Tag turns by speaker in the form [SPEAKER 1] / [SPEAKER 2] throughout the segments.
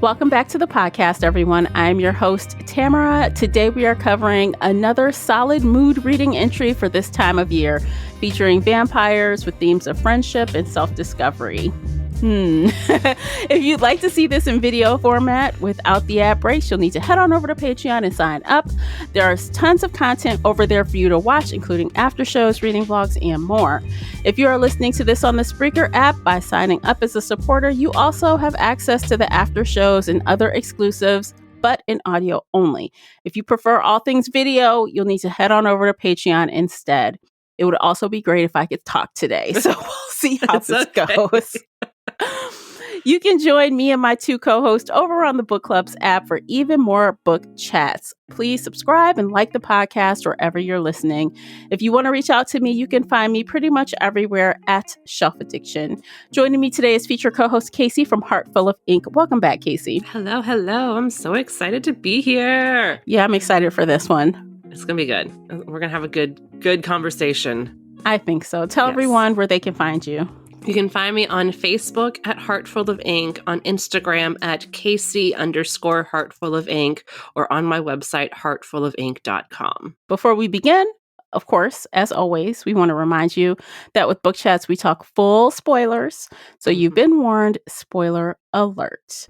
[SPEAKER 1] Welcome back to the podcast, everyone. I'm your host, Tamara. Today we are covering another solid mood reading entry for this time of year, featuring vampires with themes of friendship and self-discovery. If you'd like to see this in video format without the ad breaks, you'll need to head on over to Patreon and sign up. There are tons of content over there for you to watch, including after shows, reading vlogs, and more. If you are listening to this on the Spreaker app, by signing up as a supporter, you also have access to the after shows and other exclusives, but in audio only. If you prefer all things video, you'll need to head on over to Patreon instead. It would also be great if I could talk today, so we'll see how this goes. You can join me and my two co-hosts over on the Book Club's app for even more book chats. Please subscribe and like the podcast wherever you're listening. If you want to reach out to me, you can find me pretty much everywhere at Shelf Addiction. Joining me today is feature co-host Casey from Heartful of Ink. Welcome back, Casey.
[SPEAKER 2] Hello. I'm so excited to be here.
[SPEAKER 1] Yeah, I'm excited for this one.
[SPEAKER 2] It's going to be good. We're going to have a good conversation.
[SPEAKER 1] I think so. Tell everyone where they can find you.
[SPEAKER 2] You can find me on Facebook at Heartful of Ink, on Instagram at Casey_Heartful of Ink, or on my website, heartfulofink.com.
[SPEAKER 1] Before we begin, of course, as always, we want to remind you that with Book Chats, we talk full spoilers. So you've been warned, spoiler alert.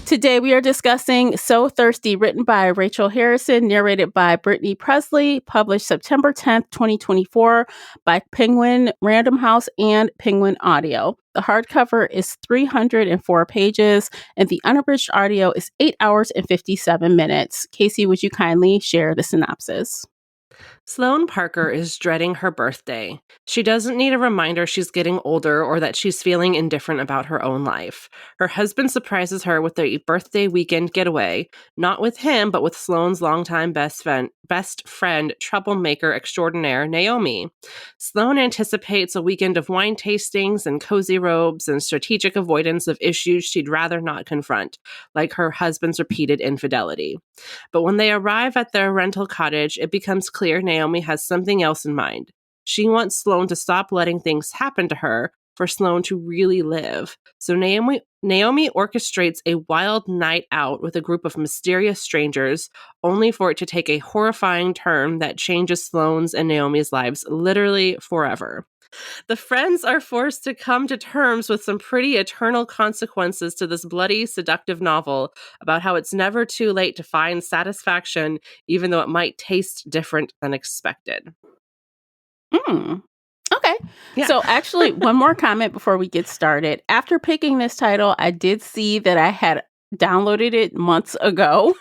[SPEAKER 1] Today we are discussing So Thirsty, written by Rachel Harrison, narrated by Brittany Presley, published September 10th, 2024 by Penguin Random House and Penguin Audio. The hardcover is 304 pages and the unabridged audio is 8 hours and 57 minutes. Casey, would you kindly share the synopsis?
[SPEAKER 2] Sloan Parker is dreading her birthday. She doesn't need a reminder she's getting older or that she's feeling indifferent about her own life. Her husband surprises her with a birthday weekend getaway, not with him, but with Sloan's longtime best friend, troublemaker extraordinaire, Naomi. Sloan anticipates a weekend of wine tastings and cozy robes and strategic avoidance of issues she'd rather not confront, like her husband's repeated infidelity. But when they arrive at their rental cottage, it becomes clear Naomi has something else in mind. She wants Sloan to stop letting things happen to her, for Sloan to really live. So Naomi orchestrates a wild night out with a group of mysterious strangers, only for it to take a horrifying turn that changes Sloan's and Naomi's lives literally forever. The friends are forced to come to terms with some pretty eternal consequences to this bloody, seductive novel about how it's never too late to find satisfaction, even though it might taste different than expected.
[SPEAKER 1] Okay. Yeah. So actually, one more comment before we get started. After picking this title, I did see that I had downloaded it months ago.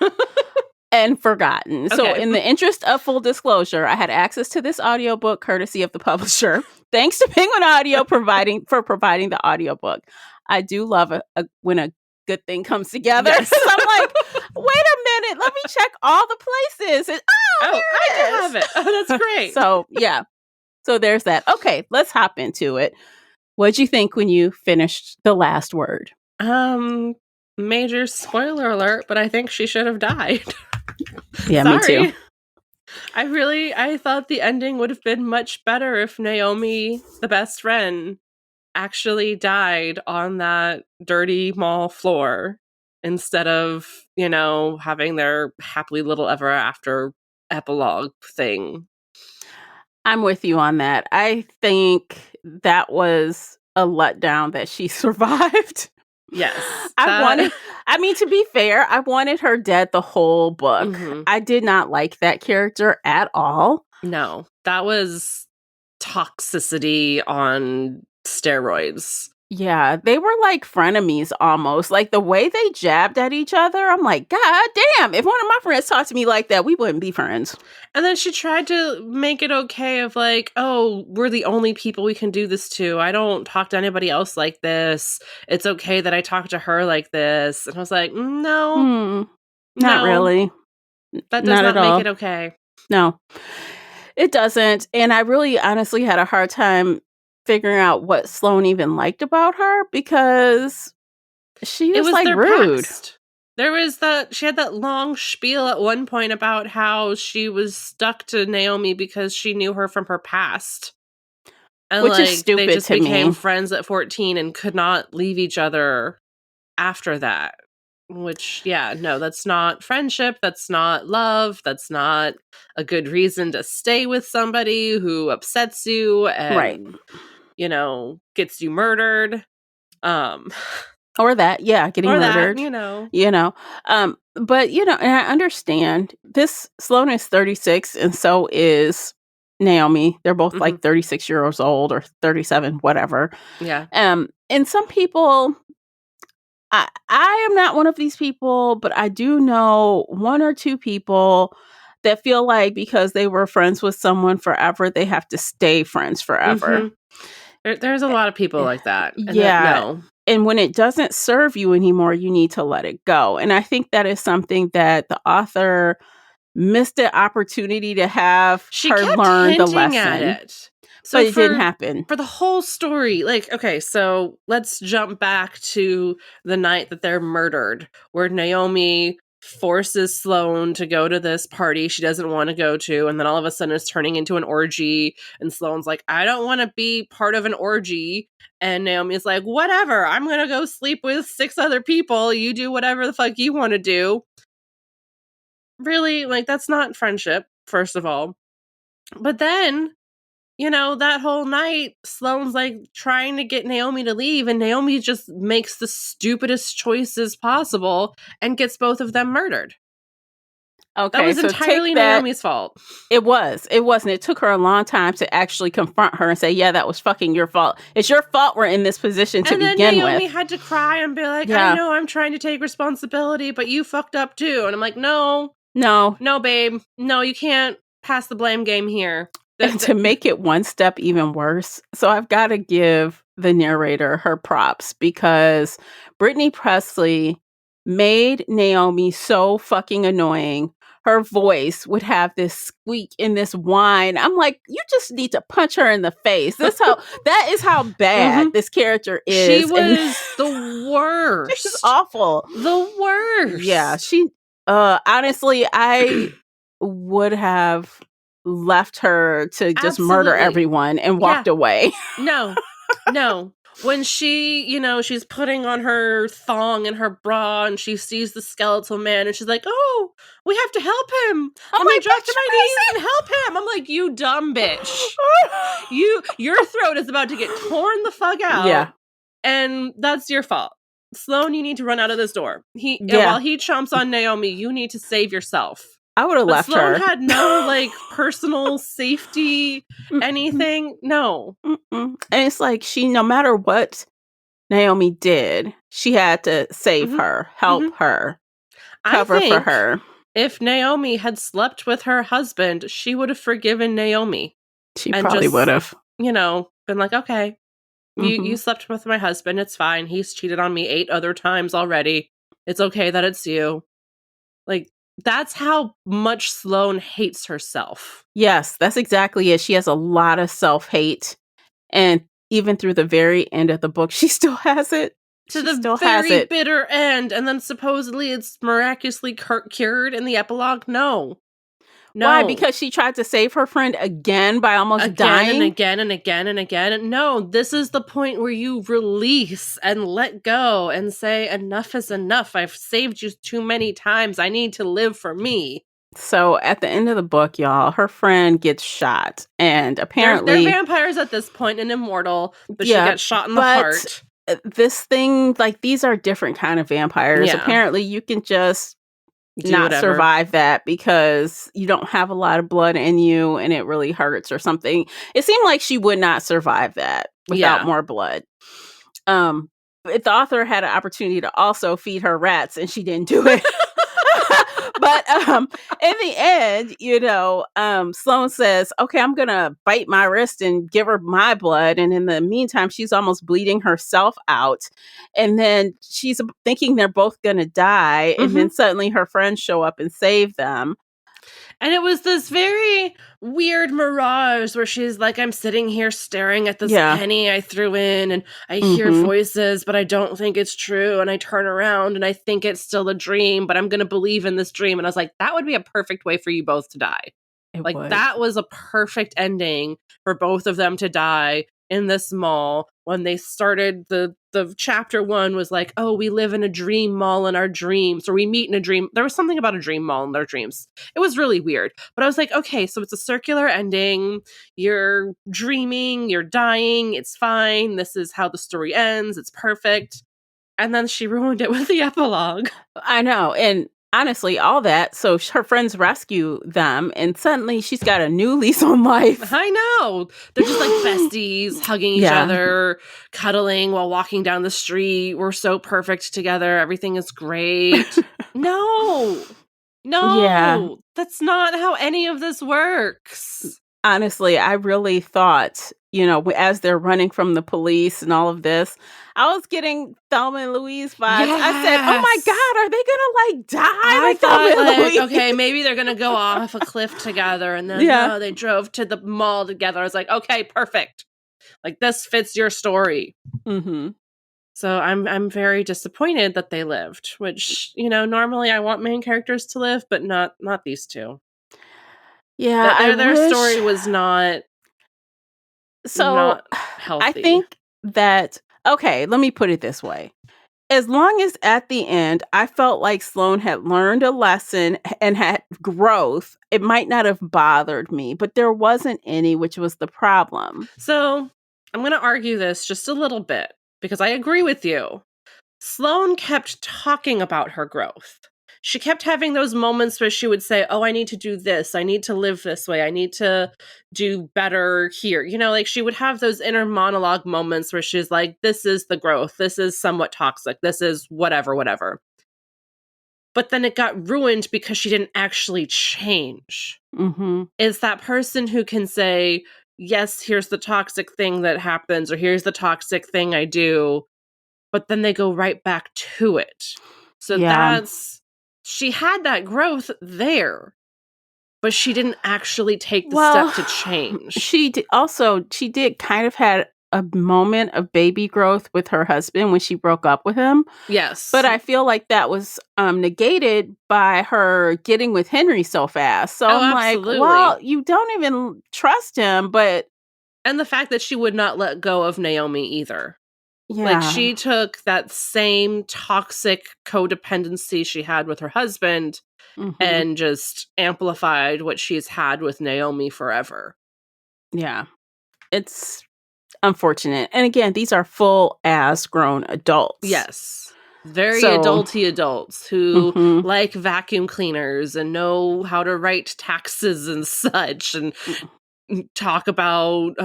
[SPEAKER 1] And forgotten. Okay. So in the interest of full disclosure, I had access to this audiobook courtesy of the publisher. Thanks to Penguin Audio providing the audiobook. I do love when a good thing comes together. Yes. I'm like, wait a minute, let me check all the places. And,
[SPEAKER 2] I do have it. Oh, that's great.
[SPEAKER 1] So yeah. So there's that. Okay, let's hop into it. What'd you think when you finished the last word?
[SPEAKER 2] Major spoiler alert, but I think she should have died.
[SPEAKER 1] Yeah,
[SPEAKER 2] Sorry.
[SPEAKER 1] Me too.
[SPEAKER 2] I thought the ending would have been much better if Naomi, the best friend, actually died on that dirty mall floor instead of, having their happily little ever after epilogue thing.
[SPEAKER 1] I'm with you on that. I think that was a letdown that she survived.
[SPEAKER 2] Yes.
[SPEAKER 1] To be fair, I wanted her dead the whole book. Mm-hmm. I did not like that character at all.
[SPEAKER 2] No, that was toxicity on steroids.
[SPEAKER 1] Yeah, they were like frenemies almost. Like the way they jabbed at each other, I'm like, God damn, if one of my friends talked to me like that, we wouldn't be friends.
[SPEAKER 2] And then she tried to make it okay of like, oh, we're the only people we can do this to. I don't talk to anybody else like this. It's okay that I talk to her like this. And I was like, no.
[SPEAKER 1] Not really.
[SPEAKER 2] That does not make it okay.
[SPEAKER 1] No, it doesn't. And I really honestly had a hard time figuring out what Sloan even liked about her because she was like rude.
[SPEAKER 2] Past. There was she had that long spiel at one point about how she was stuck to Naomi because she knew her from her past. And
[SPEAKER 1] which is stupid
[SPEAKER 2] they just
[SPEAKER 1] to me.
[SPEAKER 2] became friends at 14 and could not leave each other after that. Which, yeah, no, that's not friendship. That's not love. That's not a good reason to stay with somebody who upsets you
[SPEAKER 1] Right.
[SPEAKER 2] and, gets you murdered.
[SPEAKER 1] Or that, yeah, getting
[SPEAKER 2] Or that,
[SPEAKER 1] murdered, you know. But, and I understand this. Sloan is 36, and so is Naomi. They're both like 36 years old or 37, whatever.
[SPEAKER 2] Yeah.
[SPEAKER 1] And some people, I am not one of these people, but I do know one or two people that feel like because they were friends with someone forever, they have to stay friends forever.
[SPEAKER 2] There's a lot of people like that. And
[SPEAKER 1] Yeah.
[SPEAKER 2] no.
[SPEAKER 1] And when it doesn't serve you anymore, you need to let it go. And I think that is something that the author missed the opportunity to have
[SPEAKER 2] She
[SPEAKER 1] her
[SPEAKER 2] kept
[SPEAKER 1] learn the
[SPEAKER 2] hinting at
[SPEAKER 1] lesson.
[SPEAKER 2] it.
[SPEAKER 1] But
[SPEAKER 2] So
[SPEAKER 1] it didn't happen.
[SPEAKER 2] for the whole story, like, okay, so let's jump back to the night that they're murdered, where Naomi forces Sloan to go to this party she doesn't want to go to, and then all of a sudden it's turning into an orgy, and Sloan's like, I don't want to be part of an orgy, and Naomi's like, whatever, I'm gonna go sleep with 6 other people, you do whatever the fuck you want to do. Really, like, that's not friendship, first of all. But then, that whole night, Sloane's like trying to get Naomi to leave, and Naomi just makes the stupidest choices possible and gets both of them murdered.
[SPEAKER 1] Okay,
[SPEAKER 2] That was
[SPEAKER 1] so
[SPEAKER 2] entirely
[SPEAKER 1] take that.
[SPEAKER 2] Naomi's fault.
[SPEAKER 1] It was. It wasn't. It took her a long time to actually confront her and say, yeah, that was fucking your fault. It's your fault we're in this position to begin with.
[SPEAKER 2] And then Naomi had to cry and be like,
[SPEAKER 1] Yeah.
[SPEAKER 2] I know I'm trying to take responsibility, but you fucked up too. And I'm like, no, babe. No, you can't pass the blame game here.
[SPEAKER 1] And to make it one step even worse, so I've got to give the narrator her props, because Brittany Presley made Naomi so fucking annoying. Her voice would have this squeak and this whine. I'm like, you just need to punch her in the face. That is how bad this character is.
[SPEAKER 2] She was the worst.
[SPEAKER 1] She's awful.
[SPEAKER 2] The worst.
[SPEAKER 1] Yeah, she honestly, I would have left her to just murder everyone and walked away.
[SPEAKER 2] No. When she, she's putting on her thong and her bra and she sees the skeletal man and she's like, oh, we have to help him. Let me drop to my knees and help him. I'm like, you dumb bitch. Your throat is about to get torn the fuck out.
[SPEAKER 1] Yeah.
[SPEAKER 2] And that's your fault. Sloan, you need to run out of this door. While he chomps on Naomi, you need to save yourself.
[SPEAKER 1] I would have left her.
[SPEAKER 2] Sloan had no personal safety, anything. No.
[SPEAKER 1] And it's like no matter what Naomi did, she had to save her, help her, cover for her.
[SPEAKER 2] If Naomi had slept with her husband, she would have forgiven Naomi.
[SPEAKER 1] She probably would have.
[SPEAKER 2] Been like, okay, you slept with my husband. It's fine. He's cheated on me 8 other times already. It's okay that it's you. Like, that's how much Sloan hates herself.
[SPEAKER 1] Yes, that's exactly it. She has a lot of self-hate. And even through the very end of the book, she still has it.
[SPEAKER 2] To the very bitter end. And then supposedly it's miraculously cured in the epilogue. No.
[SPEAKER 1] Why? Because she tried to save her friend again by almost dying?
[SPEAKER 2] And again and again and again. No, this is the point where you release and let go and say, enough is enough. I've saved you too many times. I need to live for me.
[SPEAKER 1] So at the end of the book, y'all, her friend gets shot. And apparently...
[SPEAKER 2] They're vampires at this point and immortal, but she got shot in the heart.
[SPEAKER 1] This thing, these are different kind of vampires. Yeah. Apparently you can just not survive that because you don't have a lot of blood in you and it really hurts or something. It seemed like she would not survive that without more blood. The author had an opportunity to also feed her rats and she didn't do it. But in the end, Sloan says, okay, I'm going to bite my wrist and give her my blood. And in the meantime, she's almost bleeding herself out. And then she's thinking they're both going to die. And then suddenly her friends show up and save them.
[SPEAKER 2] And it was this very weird mirage where she's like, I'm sitting here staring at this penny I threw in and I hear voices, but I don't think it's true. And I turn around and I think it's still a dream, but I'm going to believe in this dream. And I was like, that would be a perfect way for you both to die. That was a perfect ending for both of them to die in this mall when they started the chapter 1 was like, oh, we live in a dream mall in our dreams, or we meet in a dream. There was something about a dream mall in their dreams. It was really weird. But I was like, okay, so it's a circular ending. You're dreaming, you're dying, it's fine. This is how the story ends. It's perfect. And then she ruined it with the epilogue.
[SPEAKER 1] I know. And honestly, all that. So her friends rescue them, and suddenly she's got a new lease on life.
[SPEAKER 2] I know. They're just like besties, hugging each other, cuddling while walking down the street. We're so perfect together. Everything is great. No.
[SPEAKER 1] Yeah.
[SPEAKER 2] That's not how any of this works.
[SPEAKER 1] Honestly, I really thought, as they're running from the police and all of this, I was getting Thelma and Louise vibes.
[SPEAKER 2] Yes.
[SPEAKER 1] I said, oh my God, are they going to die?
[SPEAKER 2] I
[SPEAKER 1] like
[SPEAKER 2] thought,
[SPEAKER 1] Thelma and Louise?
[SPEAKER 2] okay, maybe they're going to go off a cliff together. And then no, they drove to the mall together. I was like, okay, perfect. Like, this fits your story.
[SPEAKER 1] Mm-hmm.
[SPEAKER 2] So I'm very disappointed that they lived, which, normally I want main characters to live, but not these two.
[SPEAKER 1] Yeah,
[SPEAKER 2] their story was not healthy.
[SPEAKER 1] I think that, okay, let me put it this way. As long as at the end, I felt like Sloan had learned a lesson and had growth, it might not have bothered me, but there wasn't any, which was the problem.
[SPEAKER 2] So I'm going to argue this just a little bit because I agree with you. Sloan kept talking about her growth. She kept having those moments where she would say, oh, I need to do this. I need to live this way. I need to do better here. Like she would have those inner monologue moments where she's like, this is the growth. This is somewhat toxic. This is whatever. But then it got ruined because she didn't actually change.
[SPEAKER 1] Mm-hmm.
[SPEAKER 2] Is that person who can say, yes, here's the toxic thing that happens, or here's the toxic thing I do. But then they go right back to it. So she had that growth there, but she didn't actually take the step to change.
[SPEAKER 1] She did kind of had a moment of baby growth with her husband when she broke up with him.
[SPEAKER 2] Yes.
[SPEAKER 1] But I feel like that was negated by her getting with Henry so fast. So I'm
[SPEAKER 2] absolutely.
[SPEAKER 1] like, well, you don't even trust him, but...
[SPEAKER 2] And the fact that she would not let go of Naomi either.
[SPEAKER 1] Yeah.
[SPEAKER 2] Like, she took that same toxic codependency she had with her husband and just amplified what she's had with Naomi forever.
[SPEAKER 1] Yeah. It's unfortunate. And again, these are full-ass grown adults.
[SPEAKER 2] Yes. Very adulty adults who like vacuum cleaners and know how to write taxes and such and talk about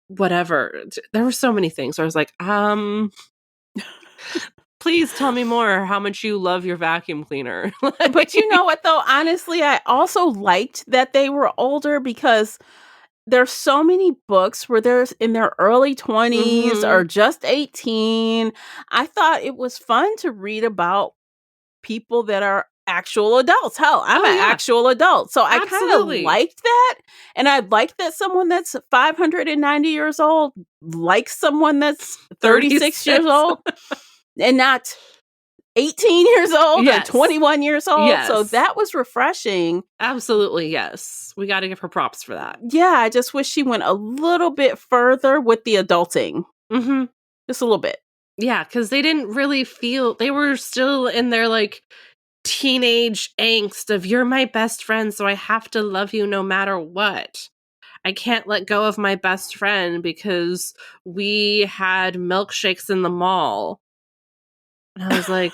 [SPEAKER 2] whatever. There were so many things. So I was like, please tell me more how much you love your vacuum cleaner.
[SPEAKER 1] But you know what, though? Honestly, I also liked that they were older because there's so many books where they're in their early 20s or just 18. I thought it was fun to read about people that are actual adults. Hell, I'm an actual adult. So I kind of liked that. And I liked that someone that's 590 years old likes someone that's 36 years old and not 18 years old or 21 years old. Yes. So that was refreshing.
[SPEAKER 2] Absolutely, yes. We got to give her props for that.
[SPEAKER 1] Yeah, I just wish she went a little bit further with the adulting.
[SPEAKER 2] Mm-hmm.
[SPEAKER 1] Just a little bit.
[SPEAKER 2] Yeah, because they didn't really feel... They were still in their, like, teenage angst of, you're my best friend, so I have to love you no matter what. I can't let go of my best friend because we had milkshakes in the mall. And I was like,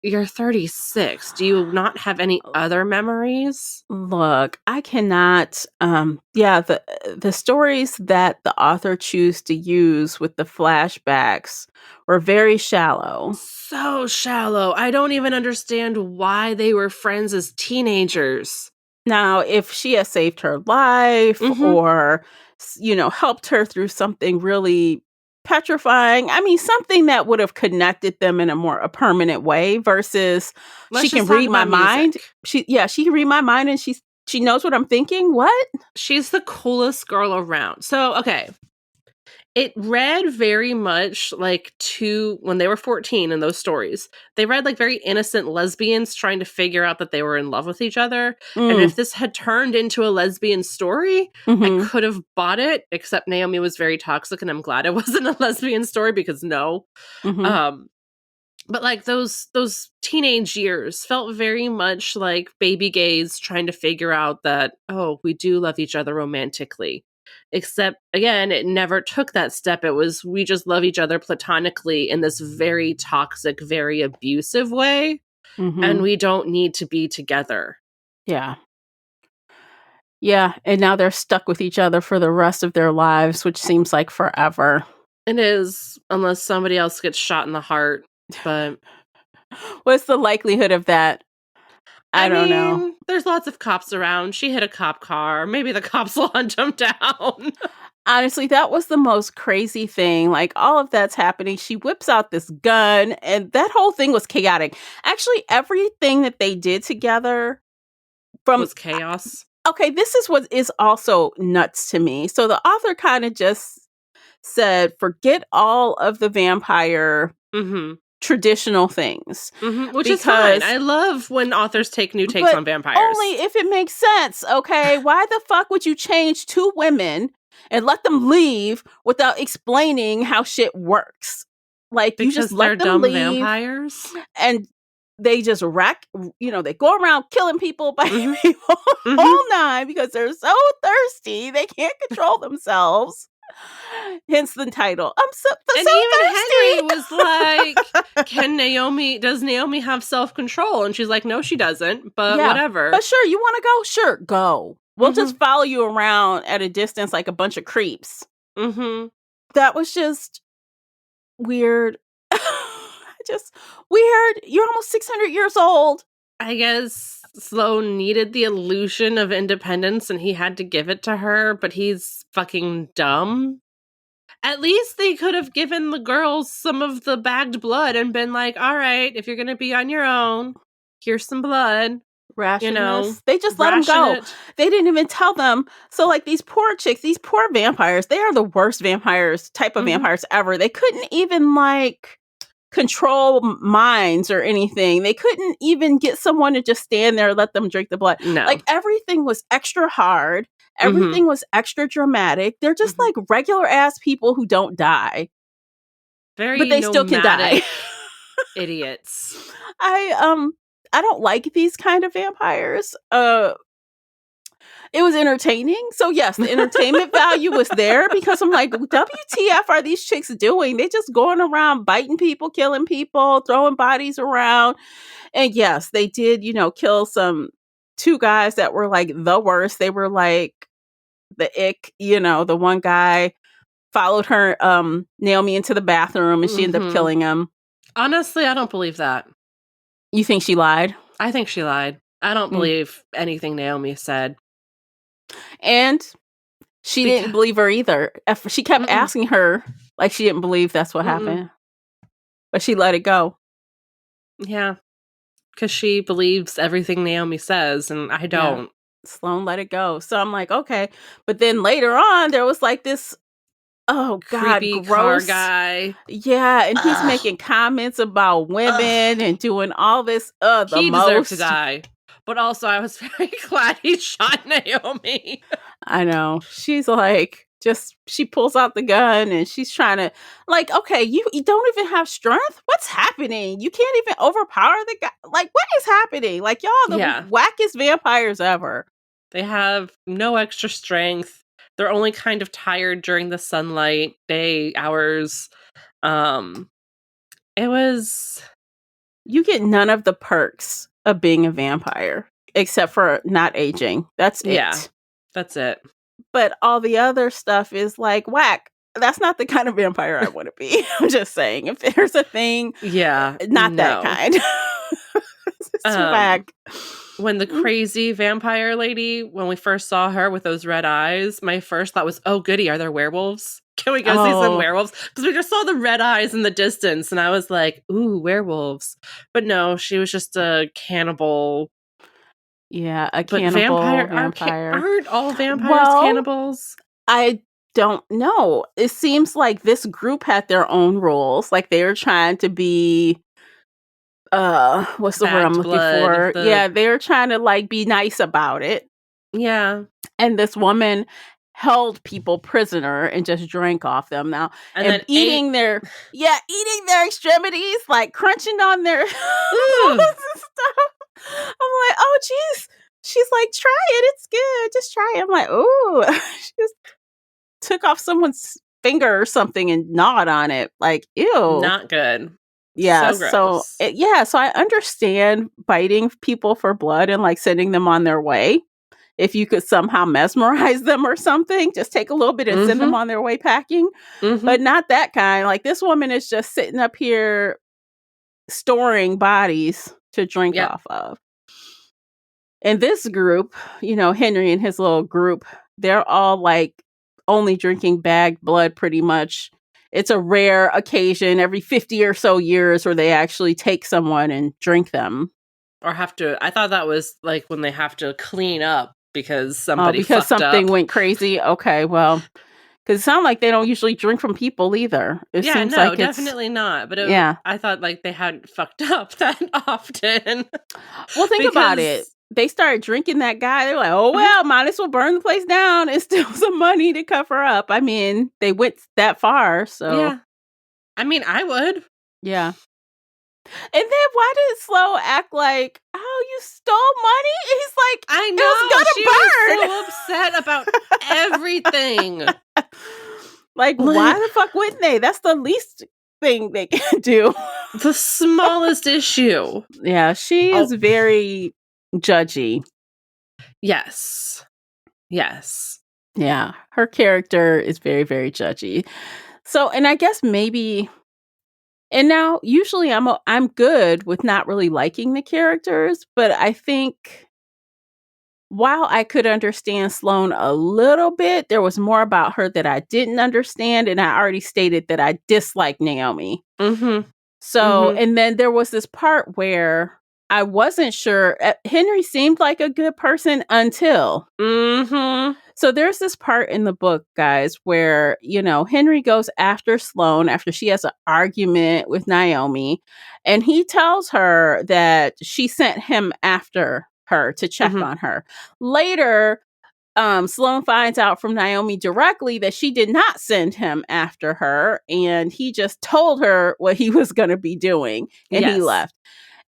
[SPEAKER 2] you're 36. Do you not have any other memories?
[SPEAKER 1] Look, I cannot... the stories that the author chose to use with the flashbacks were very shallow.
[SPEAKER 2] So shallow. I don't even understand why they were friends as teenagers.
[SPEAKER 1] Now, if she has saved her life or, helped her through something really petrifying, I mean, something that would have connected them in a permanent way versus she can read my mind. She can read my mind and she knows what I'm thinking. What?
[SPEAKER 2] She's the coolest girl around. So, okay. It read very much like when they were 14 in those stories. They read like very innocent lesbians trying to figure out that they were in love with each other. And if this had turned into a lesbian story, I
[SPEAKER 1] Mm-hmm.
[SPEAKER 2] could have bought it, except Naomi was very toxic, and I'm glad it wasn't a lesbian story because no.
[SPEAKER 1] Mm-hmm.
[SPEAKER 2] But like those teenage years felt very much like baby gays trying to figure out that, oh, we do love each other romantically. Except again, it never took that step. It was we just love each other platonically in this very toxic, very abusive way,
[SPEAKER 1] Mm-hmm.
[SPEAKER 2] and we don't need to be together.
[SPEAKER 1] Yeah. Yeah, and now they're stuck with each other for the rest of their lives, which seems like forever.
[SPEAKER 2] It is, unless somebody else gets shot in the heart. But
[SPEAKER 1] What's the likelihood of that? I don't know.
[SPEAKER 2] mean, there's lots of cops around. She hit a cop car. Maybe the cops will hunt him down.
[SPEAKER 1] Honestly, that was the most crazy thing. Like, all of that's happening. She whips out this gun, and that whole thing was chaotic. Actually, everything that they did together
[SPEAKER 2] Was chaos.
[SPEAKER 1] Okay, this is what is also nuts to me. So the author kind of just said, forget all of the vampire traditional things.
[SPEAKER 2] Which is fine. I love when authors take new takes on vampires.
[SPEAKER 1] Only if it makes sense, okay? Why the fuck would you change two women and let them leave without explaining how shit works? Like, you just let them leave.
[SPEAKER 2] Vampires.
[SPEAKER 1] And they just they go around killing people, biting people, whole nine, because they're so thirsty they can't control themselves. Hence the title. I'm so
[SPEAKER 2] and
[SPEAKER 1] so
[SPEAKER 2] even
[SPEAKER 1] thirsty.
[SPEAKER 2] Henry was like, does Naomi have self-control? And she's like, no, she doesn't, but whatever.
[SPEAKER 1] But sure, you want to go? Sure, go. We'll just follow you around at a distance like a bunch of creeps. That was just weird. Just weird. You're almost 600 years old.
[SPEAKER 2] I guess Sloan needed the illusion of independence and he had to give it to her, but he's fucking dumb. At least they could have given the girls some of the bagged blood and been like, all right, if you're going to be on your own, here's some blood.
[SPEAKER 1] Ration this. They just let them go. They didn't even tell them. So like these poor chicks, these poor vampires, they are the worst type of vampires ever. They couldn't even like control minds or anything. They couldn't even get someone to just stand there and let them drink the blood.
[SPEAKER 2] No.
[SPEAKER 1] Like everything was extra hard. Everything was extra dramatic. They're just like regular ass people who don't die.
[SPEAKER 2] But
[SPEAKER 1] they still can die.
[SPEAKER 2] Idiots.
[SPEAKER 1] I don't like these kind of vampires. It was entertaining. So yes, the entertainment value was there because I'm like, WTF are these chicks doing? They just going around biting people, killing people, throwing bodies around. And yes, they did, kill two guys that were like the worst. They were like the ick, the one guy followed her, Naomi into the bathroom and she ended up killing him.
[SPEAKER 2] Honestly, I don't believe that.
[SPEAKER 1] You think she lied?
[SPEAKER 2] I think she lied. I don't believe anything Naomi said.
[SPEAKER 1] And she didn't believe her either. She kept asking her like she didn't believe that's what happened. But she let it go.
[SPEAKER 2] Yeah. Because she believes everything Naomi says, and I don't.
[SPEAKER 1] Yeah. Sloan let it go. So I'm like, okay. But then later on, there was like this, oh God,
[SPEAKER 2] creepy
[SPEAKER 1] gross
[SPEAKER 2] car guy.
[SPEAKER 1] Yeah, and he's making comments about women and doing all this.
[SPEAKER 2] He deserves to die. But also, I was very glad he shot Naomi.
[SPEAKER 1] I know. She's like, she pulls out the gun and she's trying to, like, okay, you don't even have strength? What's happening? You can't even overpower the guy? Like, what is happening? Like, y'all the wackest vampires ever.
[SPEAKER 2] They have no extra strength. They're only kind of tired during the sunlight day hours. It was...
[SPEAKER 1] You get none of the perks of being a vampire, except for not aging. That's it.
[SPEAKER 2] Yeah, that's it.
[SPEAKER 1] But all the other stuff is like, whack. That's not the kind of vampire I want to be. I'm just saying, if there's a thing, that kind. It's whack.
[SPEAKER 2] When the crazy vampire lady, when we first saw her with those red eyes, my first thought was, oh goody, are there werewolves? Can we go see some werewolves? Because we just saw the red eyes in the distance, and I was like, ooh, werewolves. But no, she was just a cannibal.
[SPEAKER 1] Yeah, cannibal vampire.
[SPEAKER 2] Aren't all vampires cannibals?
[SPEAKER 1] I don't know. It seems like this group had their own rules. Like they were trying to be what's the word I'm
[SPEAKER 2] Bagged
[SPEAKER 1] looking
[SPEAKER 2] blood,
[SPEAKER 1] for? Yeah, they were trying to like be nice about it.
[SPEAKER 2] Yeah.
[SPEAKER 1] And this woman held people prisoner and just drank off them now
[SPEAKER 2] And
[SPEAKER 1] and
[SPEAKER 2] then
[SPEAKER 1] eating their extremities, like crunching on their
[SPEAKER 2] Ooh.
[SPEAKER 1] stuff. I'm like, oh geez. She's like, try it, it's good. Just try it. I'm like, ooh. She just took off someone's finger or something and gnawed on it. Like, ew.
[SPEAKER 2] Not good.
[SPEAKER 1] Yeah,
[SPEAKER 2] So gross.
[SPEAKER 1] so I understand biting people for blood and like sending them on their way. If you could somehow mesmerize them or something, just take a little bit and send them on their way packing. But not that kind. Like this woman is just sitting up here storing bodies to drink off of. And this group, Henry and his little group, they're all like only drinking bagged blood pretty much. It's a rare occasion every 50 or so years where they actually take someone and drink them.
[SPEAKER 2] Or have to, I thought that was like when they have to clean up because somebody
[SPEAKER 1] because
[SPEAKER 2] fucked
[SPEAKER 1] something
[SPEAKER 2] up.
[SPEAKER 1] went crazy. Okay, well, because it sounds like they don't usually drink from people either. It seems like it's
[SPEAKER 2] definitely not. But I thought like they hadn't fucked up that often.
[SPEAKER 1] Well, think about it. They started drinking that guy. They're like, oh, well, might as well burn the place down and steal some money to cover up. I mean, they went that far, so.
[SPEAKER 2] Yeah. I mean, I would.
[SPEAKER 1] Yeah. And then why did Sloan act like, oh, you stole money? He's like,
[SPEAKER 2] I know.
[SPEAKER 1] It was
[SPEAKER 2] gonna burn. So upset about everything.
[SPEAKER 1] Like, why the fuck wouldn't they? That's the least thing they can do.
[SPEAKER 2] The smallest issue.
[SPEAKER 1] Yeah, she is very judgy.
[SPEAKER 2] Yes. Yes.
[SPEAKER 1] Yeah, her character is very, very judgy. So, and I guess maybe, and now usually I'm good with not really liking the characters, but I think while I could understand Sloan a little bit, there was more about her that I didn't understand, and I already stated that I dislike Naomi. So, and then there was this part where I wasn't sure. Henry seemed like a good person until. So there's this part in the book, guys, where, Henry goes after Sloan after she has an argument with Naomi, and he tells her that she sent him after her to check on her. Later, Sloan finds out from Naomi directly that she did not send him after her, and he just told her what he was going to be doing, and he left.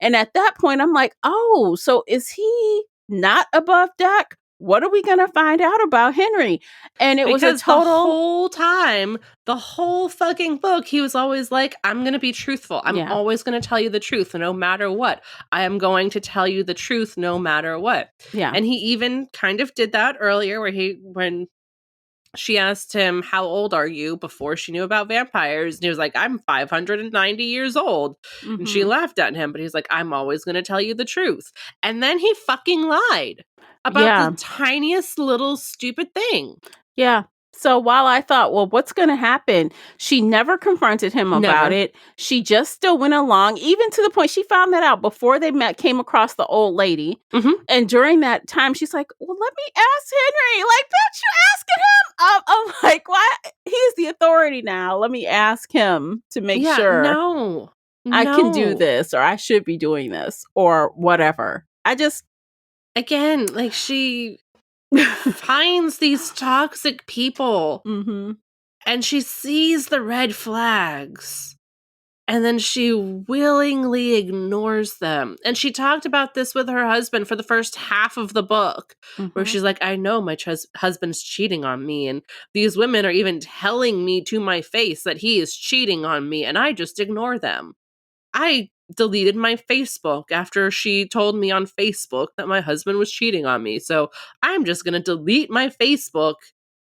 [SPEAKER 1] And at that point, I'm like, oh, so is he not above deck? What are we going to find out about Henry? And it was a total...
[SPEAKER 2] the whole time, the whole fucking book, he was always like, I'm going to be truthful. I'm always going to tell you the truth no matter what. I am going to tell you the truth no matter what.
[SPEAKER 1] Yeah.
[SPEAKER 2] And he even kind of did that earlier when she asked him, how old are you, before she knew about vampires. And he was like, I'm 590 years old. And she laughed at him, but he's like, I'm always going to tell you the truth. And then he fucking lied about the tiniest little stupid thing.
[SPEAKER 1] Yeah. So while I thought, well, what's going to happen? She never confronted him about it. She just still went along, even to the point she found that out before they came across the old lady. And during that time, she's like, well, let me ask Henry. Like, bitch, you asking him? I'm like, why? He's the authority now. Let me ask him to make sure I can do this, or I should be doing this, or whatever.
[SPEAKER 2] Again, like, she finds these toxic people and she sees the red flags and then she willingly ignores them. And she talked about this with her husband for the first half of the book, where she's like, I know my husband's cheating on me, and these women are even telling me to my face that he is cheating on me, and I just ignore them. I deleted my Facebook after she told me on Facebook that my husband was cheating on me. So I'm just going to delete my Facebook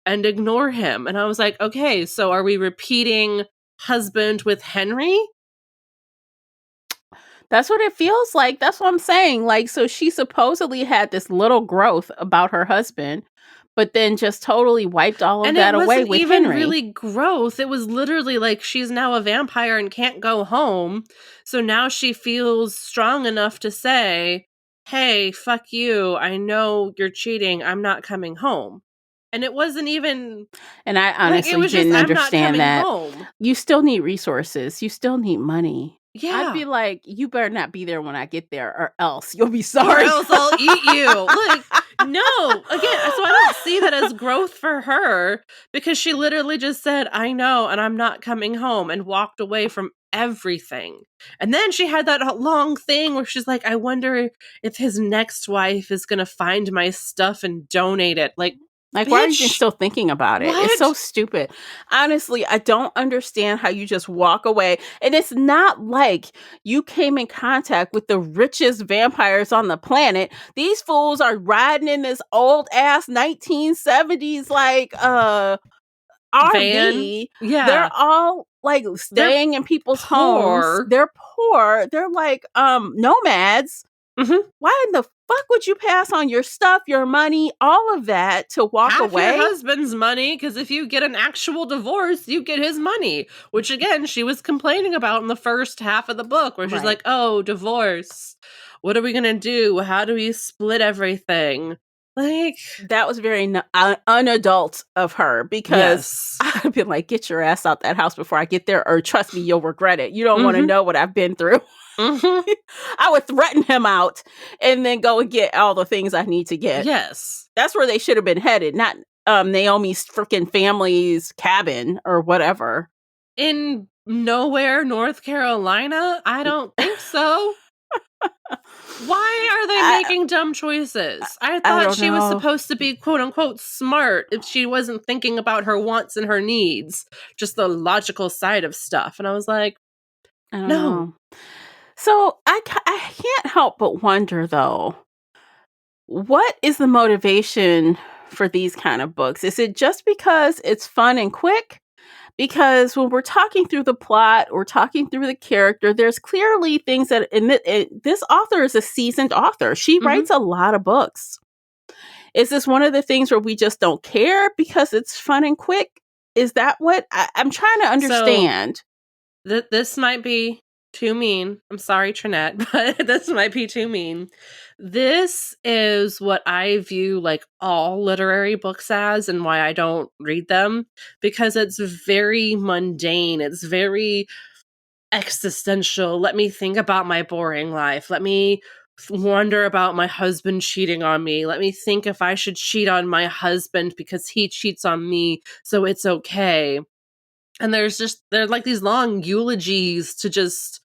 [SPEAKER 2] and ignore him. And I was like, okay, so are we repeating husband with Henry?
[SPEAKER 1] That's what it feels like. That's what I'm saying. Like, so she supposedly had this little growth about her husband, but then just totally wiped all of that away with Henry.
[SPEAKER 2] And it wasn't even really growth. It was literally like, she's now a vampire and can't go home. So now she feels strong enough to say, hey, fuck you. I know you're cheating. I'm not coming home. And it wasn't even
[SPEAKER 1] And I
[SPEAKER 2] like, it
[SPEAKER 1] honestly
[SPEAKER 2] was just,
[SPEAKER 1] didn't
[SPEAKER 2] I'm not
[SPEAKER 1] understand
[SPEAKER 2] coming
[SPEAKER 1] that.
[SPEAKER 2] home.
[SPEAKER 1] You still need resources. You still need money. I'd be
[SPEAKER 2] Yeah.
[SPEAKER 1] like, you better not be there when I get there, or else you'll be
[SPEAKER 2] Or
[SPEAKER 1] sorry.
[SPEAKER 2] else I'll eat you. Like, no. Again, so I don't see that as growth for her, because she literally just said, I know, and I'm not coming home, and walked away from everything. And then she had that long thing where she's like, I wonder if his next wife is going to find my stuff and donate it. Like,
[SPEAKER 1] Like, why are you even
[SPEAKER 2] bitch,
[SPEAKER 1] still thinking about it? It's so
[SPEAKER 2] what?
[SPEAKER 1] stupid. Honestly, I don't understand how you just walk away. And it's not like you came in contact with the richest vampires on the planet. These fools are riding in this old ass 1970s like
[SPEAKER 2] Van?
[SPEAKER 1] RV. They're
[SPEAKER 2] Yeah.
[SPEAKER 1] all like
[SPEAKER 2] They're
[SPEAKER 1] staying in people's homes.
[SPEAKER 2] poor.
[SPEAKER 1] They're poor. They're like nomads.
[SPEAKER 2] Mhm.
[SPEAKER 1] Why in the fuck would you pass on your stuff, your money, all of that to walk
[SPEAKER 2] Half your
[SPEAKER 1] away?
[SPEAKER 2] husband's money, because if you get an actual divorce, you get his money, which again she was complaining about in the first half of the book, where she's
[SPEAKER 1] Right.
[SPEAKER 2] like, oh, divorce, what are we gonna do, how do we split everything? Like,
[SPEAKER 1] That was very unadult of her, because
[SPEAKER 2] yes.
[SPEAKER 1] I'd been like, get your ass out that house before I get there, or trust me, you'll regret it. You don't want to
[SPEAKER 2] Mm-hmm.
[SPEAKER 1] know what I've been through.
[SPEAKER 2] Mm-hmm.
[SPEAKER 1] I would threaten him out and then go and get all the things I need to get.
[SPEAKER 2] Yes.
[SPEAKER 1] That's where they should have been headed, not Naomi's freaking family's cabin or whatever.
[SPEAKER 2] In nowhere, North Carolina? I don't think so. Why are they
[SPEAKER 1] I,
[SPEAKER 2] making dumb choices? I
[SPEAKER 1] I
[SPEAKER 2] thought
[SPEAKER 1] don't
[SPEAKER 2] she was
[SPEAKER 1] know.
[SPEAKER 2] supposed to be quote unquote smart if she wasn't thinking about her wants and her needs, just the logical side of stuff. And I was like,
[SPEAKER 1] I don't
[SPEAKER 2] no.
[SPEAKER 1] know. So I can't help but wonder, though, what is the motivation for these kind of books? Is it just because it's fun and quick? Because when we're talking through the plot or talking through the character, there's clearly things that this author is a seasoned author. She
[SPEAKER 2] Mm-hmm.
[SPEAKER 1] writes a lot of books. Is this one of the things where we just don't care because it's fun and quick? Is that what I'm trying to
[SPEAKER 2] So
[SPEAKER 1] understand?
[SPEAKER 2] this might be too mean. I'm sorry, Trinette, but this might be too mean. This is what I view like all literary books as, and why I don't read them, because it's very mundane. It's very existential. Let me think about my boring life. Let me wonder about my husband cheating on me. Let me think if I should cheat on my husband because he cheats on me, so it's okay. And they're like these long eulogies to just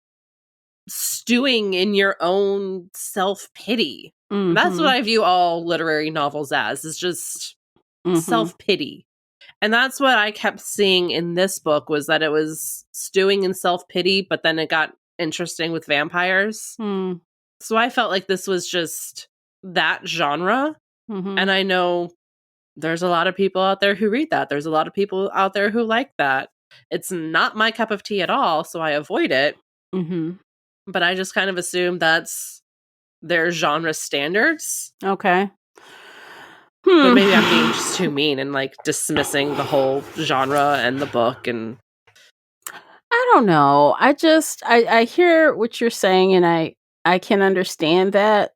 [SPEAKER 2] stewing in your own self-pity. That's what
[SPEAKER 1] Mm-hmm.
[SPEAKER 2] I view all literary novels as, is just
[SPEAKER 1] Mm-hmm.
[SPEAKER 2] self-pity. And that's what I kept seeing in this book, was that it was stewing in self-pity, but then it got interesting with vampires.
[SPEAKER 1] Mm-hmm.
[SPEAKER 2] So I felt like this was just that genre.
[SPEAKER 1] Mm-hmm.
[SPEAKER 2] And I know there's a lot of people out there who read that. There's a lot of people out there who like that. It's not my cup of tea at all, so I avoid it.
[SPEAKER 1] Mm-hmm.
[SPEAKER 2] But I just kind of assume that's their genre standards.
[SPEAKER 1] Okay.
[SPEAKER 2] But
[SPEAKER 1] Hmm.
[SPEAKER 2] maybe I'm being just too mean and like dismissing the whole genre and the book. And
[SPEAKER 1] I don't know. I hear what you're saying, and I can understand that.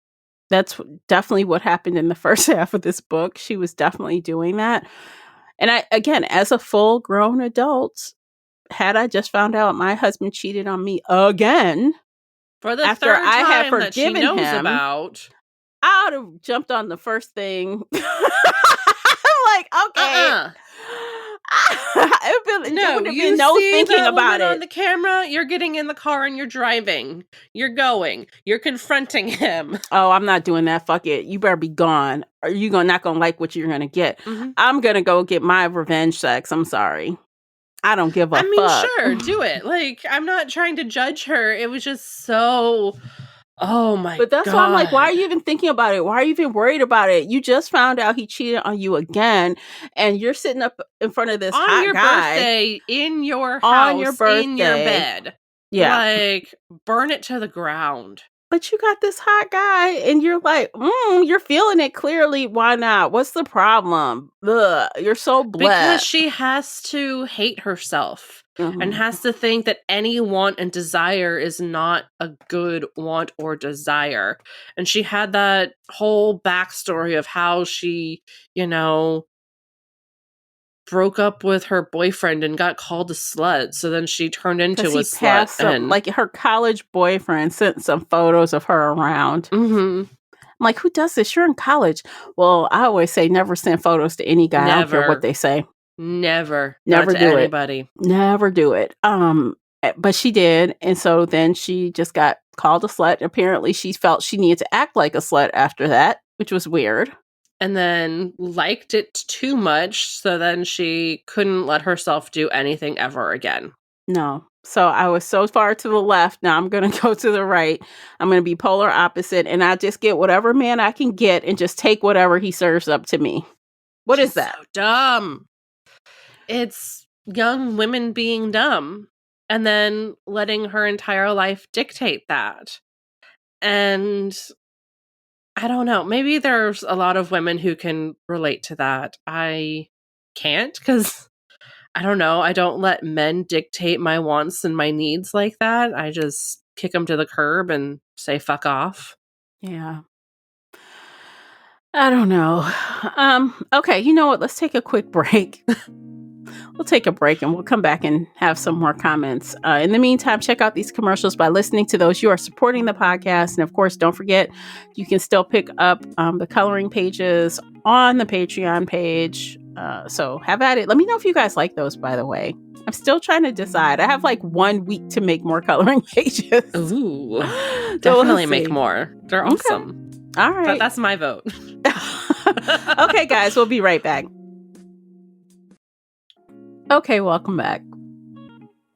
[SPEAKER 1] That's definitely what happened in the first half of this book. She was definitely doing that. And I, again, as a full grown adult, had I just found out my husband cheated on me again
[SPEAKER 2] for the
[SPEAKER 1] after
[SPEAKER 2] third
[SPEAKER 1] I had
[SPEAKER 2] time that she
[SPEAKER 1] forgiven
[SPEAKER 2] knows
[SPEAKER 1] him,
[SPEAKER 2] about,
[SPEAKER 1] I would have jumped on the first thing. Like, okay.
[SPEAKER 2] uh-uh.
[SPEAKER 1] There
[SPEAKER 2] No,
[SPEAKER 1] would have been
[SPEAKER 2] you
[SPEAKER 1] no
[SPEAKER 2] see
[SPEAKER 1] thinking
[SPEAKER 2] the
[SPEAKER 1] about
[SPEAKER 2] woman on
[SPEAKER 1] it.
[SPEAKER 2] the camera, you're getting in the car and you're driving. You're going. You're confronting him.
[SPEAKER 1] Oh, I'm not doing that. Fuck it. You better be gone. Or you not gonna like what you're gonna get.
[SPEAKER 2] Mm-hmm.
[SPEAKER 1] I'm gonna go get my revenge sex. I'm sorry. I don't give a
[SPEAKER 2] I mean,
[SPEAKER 1] fuck.
[SPEAKER 2] sure, do it. Like, I'm not trying to judge her. It was just so, oh my
[SPEAKER 1] But that's why I'm like, why are
[SPEAKER 2] God.
[SPEAKER 1] you even thinking about it? Why are you even worried about it? You just found out he cheated on you again, and you're sitting up in front of this
[SPEAKER 2] On
[SPEAKER 1] hot
[SPEAKER 2] your
[SPEAKER 1] guy
[SPEAKER 2] birthday, in your
[SPEAKER 1] on your
[SPEAKER 2] house, in your
[SPEAKER 1] birthday.
[SPEAKER 2] bed.
[SPEAKER 1] Yeah.
[SPEAKER 2] Like, burn it to the ground.
[SPEAKER 1] But you got this hot guy, and you're like, you're feeling it clearly. Why not? What's the problem? Ugh, you're so
[SPEAKER 2] Because
[SPEAKER 1] blessed.
[SPEAKER 2] she has to hate herself and
[SPEAKER 1] Mhm.
[SPEAKER 2] has to think that any want and desire is not a good want or desire. And she had that whole backstory of how she, you know, broke up with her boyfriend and got called a slut. So then she turned into a
[SPEAKER 1] he
[SPEAKER 2] slut.
[SPEAKER 1] passed some, like her college boyfriend sent some photos of her around.
[SPEAKER 2] Mm-hmm.
[SPEAKER 1] I'm like, who does this? You're in college. Well, I always say never send photos to any guy. I don't care what they say.
[SPEAKER 2] Never.
[SPEAKER 1] Never
[SPEAKER 2] Not to
[SPEAKER 1] do
[SPEAKER 2] anybody.
[SPEAKER 1] it. Never do it. But she did. And so then she just got called a slut. Apparently she felt she needed to act like a slut after that, which was weird.
[SPEAKER 2] And then liked it too much. So then she couldn't let herself do anything ever again.
[SPEAKER 1] No. So I was so far to the left. Now I'm going to go to the right. I'm going to be polar opposite. And I just get whatever man I can get and just take whatever he serves up to me. What is that?
[SPEAKER 2] So dumb. It's young women being dumb and then letting her entire life dictate that. And I don't know. Maybe there's a lot of women who can relate to that. I can't because I don't know. I don't let men dictate my wants and my needs like that. I just kick them to the curb and say fuck off.
[SPEAKER 1] Yeah. I don't know. Okay, you know what? Let's take a quick break. We'll take a break and we'll come back and have some more comments. In the meantime, check out these commercials by listening to those. You are supporting the podcast. And of course, don't forget, you can still pick up the coloring pages on the Patreon page. So have at it. Let me know if you guys like those, by the way. I'm still trying to decide. I have like 1 week to make more coloring pages.
[SPEAKER 2] Ooh, definitely make more. They're awesome.
[SPEAKER 1] Okay. All right.
[SPEAKER 2] That's my vote.
[SPEAKER 1] Okay, guys, we'll be right back. Okay, welcome back.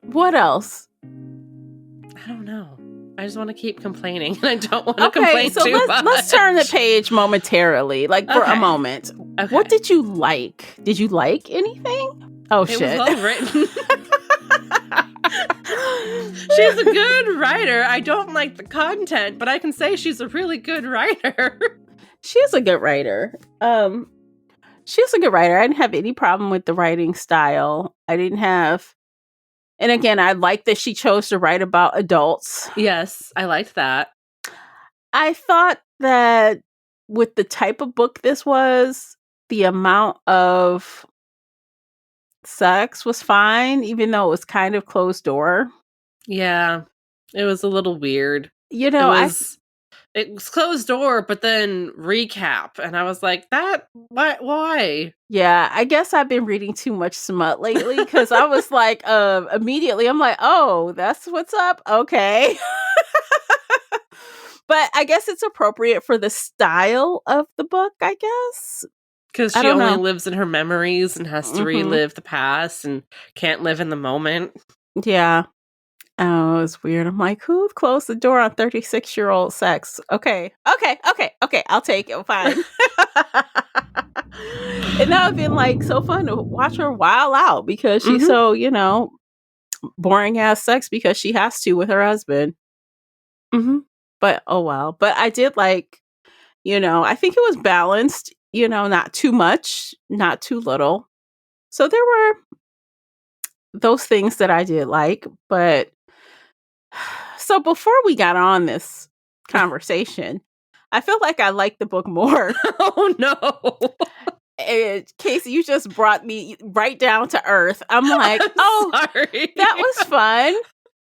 [SPEAKER 1] What else?
[SPEAKER 2] I don't know. I just want to keep complaining, and I don't want to complain
[SPEAKER 1] so
[SPEAKER 2] too much.
[SPEAKER 1] Let's turn the page momentarily, like for a moment. Okay. What did you like? Did you like anything? Oh, shit.
[SPEAKER 2] It was well written. She's a good writer. I don't like the content, but I can say she's a really good writer.
[SPEAKER 1] She is a good writer. She's a good writer. I didn't have any problem with the writing style. I didn't have... And again, I like that she chose to write about adults.
[SPEAKER 2] Yes, I liked that.
[SPEAKER 1] I thought that with the type of book this was, the amount of sex was fine, even though it was kind of closed door.
[SPEAKER 2] Yeah, it was a little weird.
[SPEAKER 1] You know,
[SPEAKER 2] it was closed door, but then recap. And I was like, why?
[SPEAKER 1] Yeah, I guess I've been reading too much smut lately because I was like, immediately, I'm like, oh, that's what's up? Okay. But I guess it's appropriate for the style of the book, I guess.
[SPEAKER 2] Because she only lives in her memories and has to relive the past and can't live in the moment.
[SPEAKER 1] Yeah. Oh, it was weird. I'm like, who closed the door on 36-year-old sex? Okay. I'll take it. Fine. And that would have been like so fun to watch her wild out because she's so, boring ass sex because she has to with her husband. But oh well. But I did like, I think it was balanced, not too much, not too little. So there were those things that I did like, but so before we got on this conversation, I feel like I liked the book more.
[SPEAKER 2] Oh no.
[SPEAKER 1] And Casey, you just brought me right down to earth. I'm like,
[SPEAKER 2] sorry.
[SPEAKER 1] That was fun.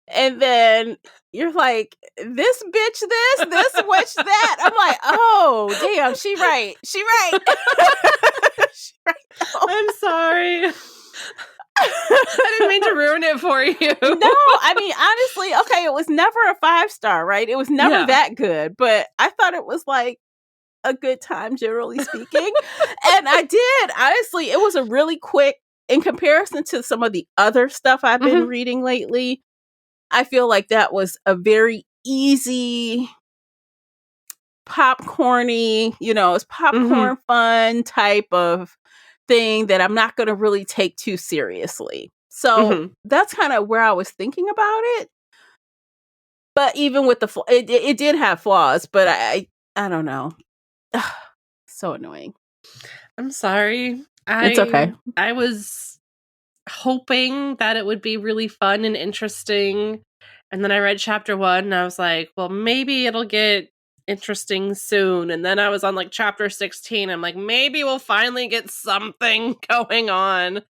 [SPEAKER 1] And then you're like, this bitch this witch that. I'm like, oh, damn, she right. She right.
[SPEAKER 2] Oh. I'm sorry. I didn't mean to ruin it for you.
[SPEAKER 1] No, I mean, honestly, okay, it was never a 5-star, right? It was never that good, but I thought it was like a good time, generally speaking. And I did. Honestly, it was a really quick, in comparison to some of the other stuff I've been reading lately, I feel like that was a very easy, popcorny, it's popcorn fun type of thing that I'm not going to really take too seriously. So that's kind of where I was thinking about it. But even with the it did have flaws, but I don't know. So annoying.
[SPEAKER 2] I'm sorry.
[SPEAKER 1] It's okay.
[SPEAKER 2] I was hoping that it would be really fun and interesting. And then I read chapter 1 and I was like, well, maybe it'll get interesting soon. And then I was on like chapter 16. I'm like, maybe we'll finally get something going on.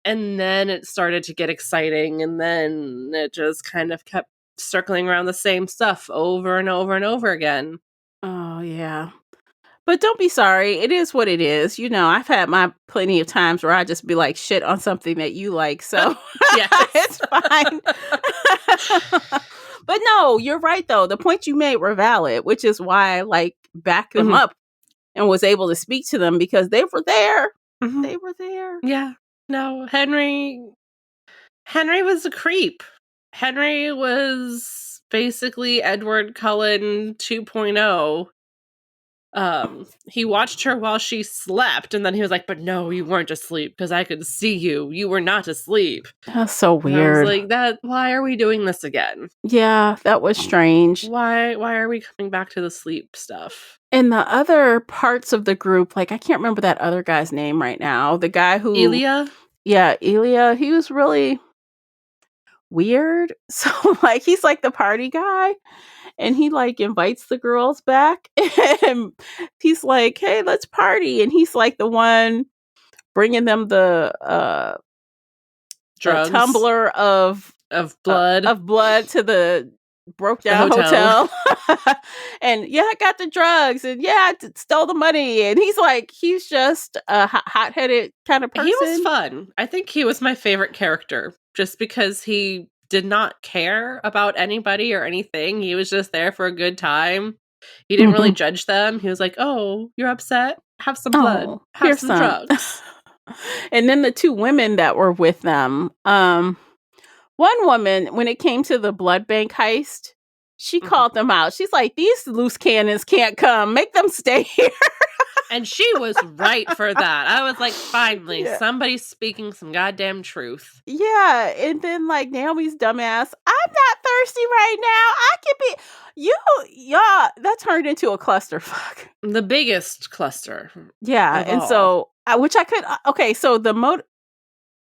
[SPEAKER 2] And then it started to get exciting. And then it just kind of kept circling around the same stuff over and over and over again.
[SPEAKER 1] Oh, yeah. But don't be sorry. It is what it is. You know, I've had my plenty of times where I just be like shit on something that you like. So it's fine. But no, you're right, though. The points you made were valid, which is why I like backed them up and was able to speak to them because they were there.
[SPEAKER 2] Mm-hmm.
[SPEAKER 1] They were there.
[SPEAKER 2] Yeah. No, Henry was a creep. Henry was basically Edward Cullen 2.0. He watched her while she slept, and then he was like, but no, you weren't asleep because I could see you. You were not asleep.
[SPEAKER 1] That's so weird.
[SPEAKER 2] And I was like, why are we doing this again?
[SPEAKER 1] Yeah, that was strange.
[SPEAKER 2] Why are we coming back to the sleep stuff?
[SPEAKER 1] And the other parts of the group, like I can't remember that other guy's name right now. The guy who
[SPEAKER 2] Elia?
[SPEAKER 1] Yeah, Elia, he was really weird. So like he's like the party guy. And he like invites the girls back and he's like, hey, let's party. And he's like the one bringing them the
[SPEAKER 2] drugs,
[SPEAKER 1] tumbler of
[SPEAKER 2] blood
[SPEAKER 1] to the broke down hotel. And yeah, I got the drugs and yeah, I stole the money. And he's just a hot-headed kind of person.
[SPEAKER 2] He was fun. I think he was my favorite character just because he did not care about anybody or anything. He was just there for a good time. He didn't really judge them. He was like, oh, you're upset? Have some blood. Have some drugs.
[SPEAKER 1] And then the two women that were with them, one woman, when it came to the blood bank heist, she called them out. She's like, these loose cannons can't come. Make them stay here.
[SPEAKER 2] And she was right for that. I was like, finally, somebody's speaking some goddamn truth.
[SPEAKER 1] Yeah. And then like Naomi's dumbass, I'm not thirsty right now. I can be that turned into a clusterfuck.
[SPEAKER 2] The biggest cluster.
[SPEAKER 1] Yeah. And so which I could so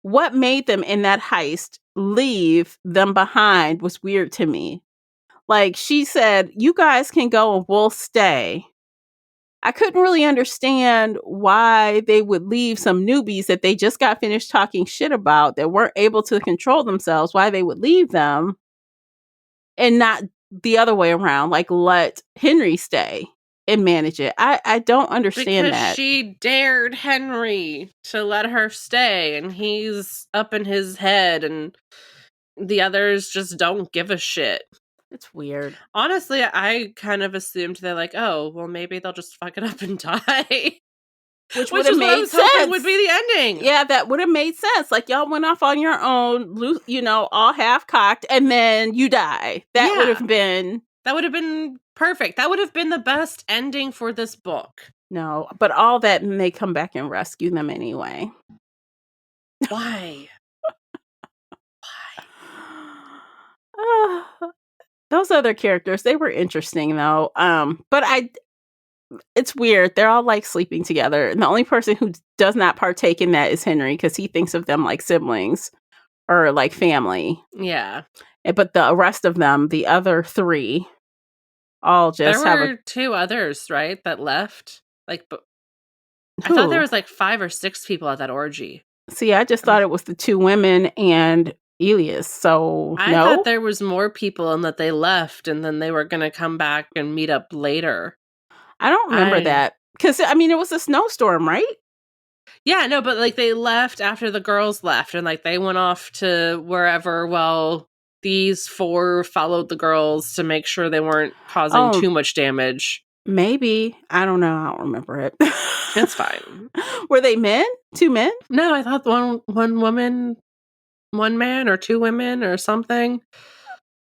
[SPEAKER 1] what made them in that heist leave them behind was weird to me. Like she said, you guys can go and we'll stay. I couldn't really understand why they would leave some newbies that they just got finished talking shit about that weren't able to control themselves, why they would leave them and not the other way around, like let Henry stay and manage it. I don't understand
[SPEAKER 2] because
[SPEAKER 1] that.
[SPEAKER 2] She dared Henry to let her stay and he's up in his head and the others just don't give a shit.
[SPEAKER 1] It's weird.
[SPEAKER 2] Honestly, I kind of assumed they're like, oh, well, maybe they'll just fuck it up and die. Which would have made sense. Would be the ending.
[SPEAKER 1] Yeah, that would have made sense. Like y'all went off on your own, all half cocked, and then you die. That would have been
[SPEAKER 2] perfect. That would have been the best ending for this book.
[SPEAKER 1] No, but all that, and they come back and rescue them anyway.
[SPEAKER 2] Why?
[SPEAKER 1] Those other characters, they were interesting though. But it's weird. They're all like sleeping together. And the only person who does not partake in that is Henry because he thinks of them like siblings or like family.
[SPEAKER 2] Yeah.
[SPEAKER 1] But the rest of them, the other three, all just
[SPEAKER 2] there were two others, right, that left. Like, I thought there was like 5 or 6 people at that orgy.
[SPEAKER 1] See, I just thought it was the two women and Elias. So
[SPEAKER 2] I thought there was more people and that they left and then they were going to come back and meet up later.
[SPEAKER 1] I don't remember that. Because, I mean, it was a snowstorm, right?
[SPEAKER 2] Yeah, no, but like they left after the girls left and like they went off to wherever while these 4 followed the girls to make sure they weren't causing too much damage.
[SPEAKER 1] Maybe. I don't know. I don't remember it.
[SPEAKER 2] It's fine.
[SPEAKER 1] Were they men? 2 men?
[SPEAKER 2] No, I thought one woman, 1 man, or 2 women or something.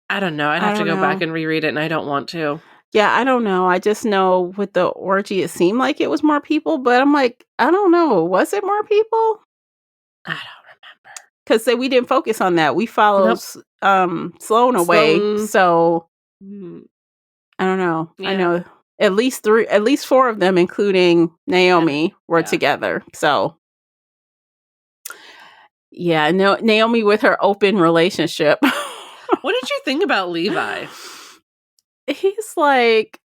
[SPEAKER 2] I don't know. I'd have to go back and reread it and I don't want to.
[SPEAKER 1] Yeah, I don't know. I just know with the orgy, it seemed like it was more people, but I'm like, I don't know. Was it more people?
[SPEAKER 2] I don't remember.
[SPEAKER 1] Because we didn't focus on that. We followed Sloan away. So I don't know. Yeah. I know at least 4 of them, including Naomi, were together. So yeah, Naomi with her open relationship.
[SPEAKER 2] What did you think about Levi?
[SPEAKER 1] He's like,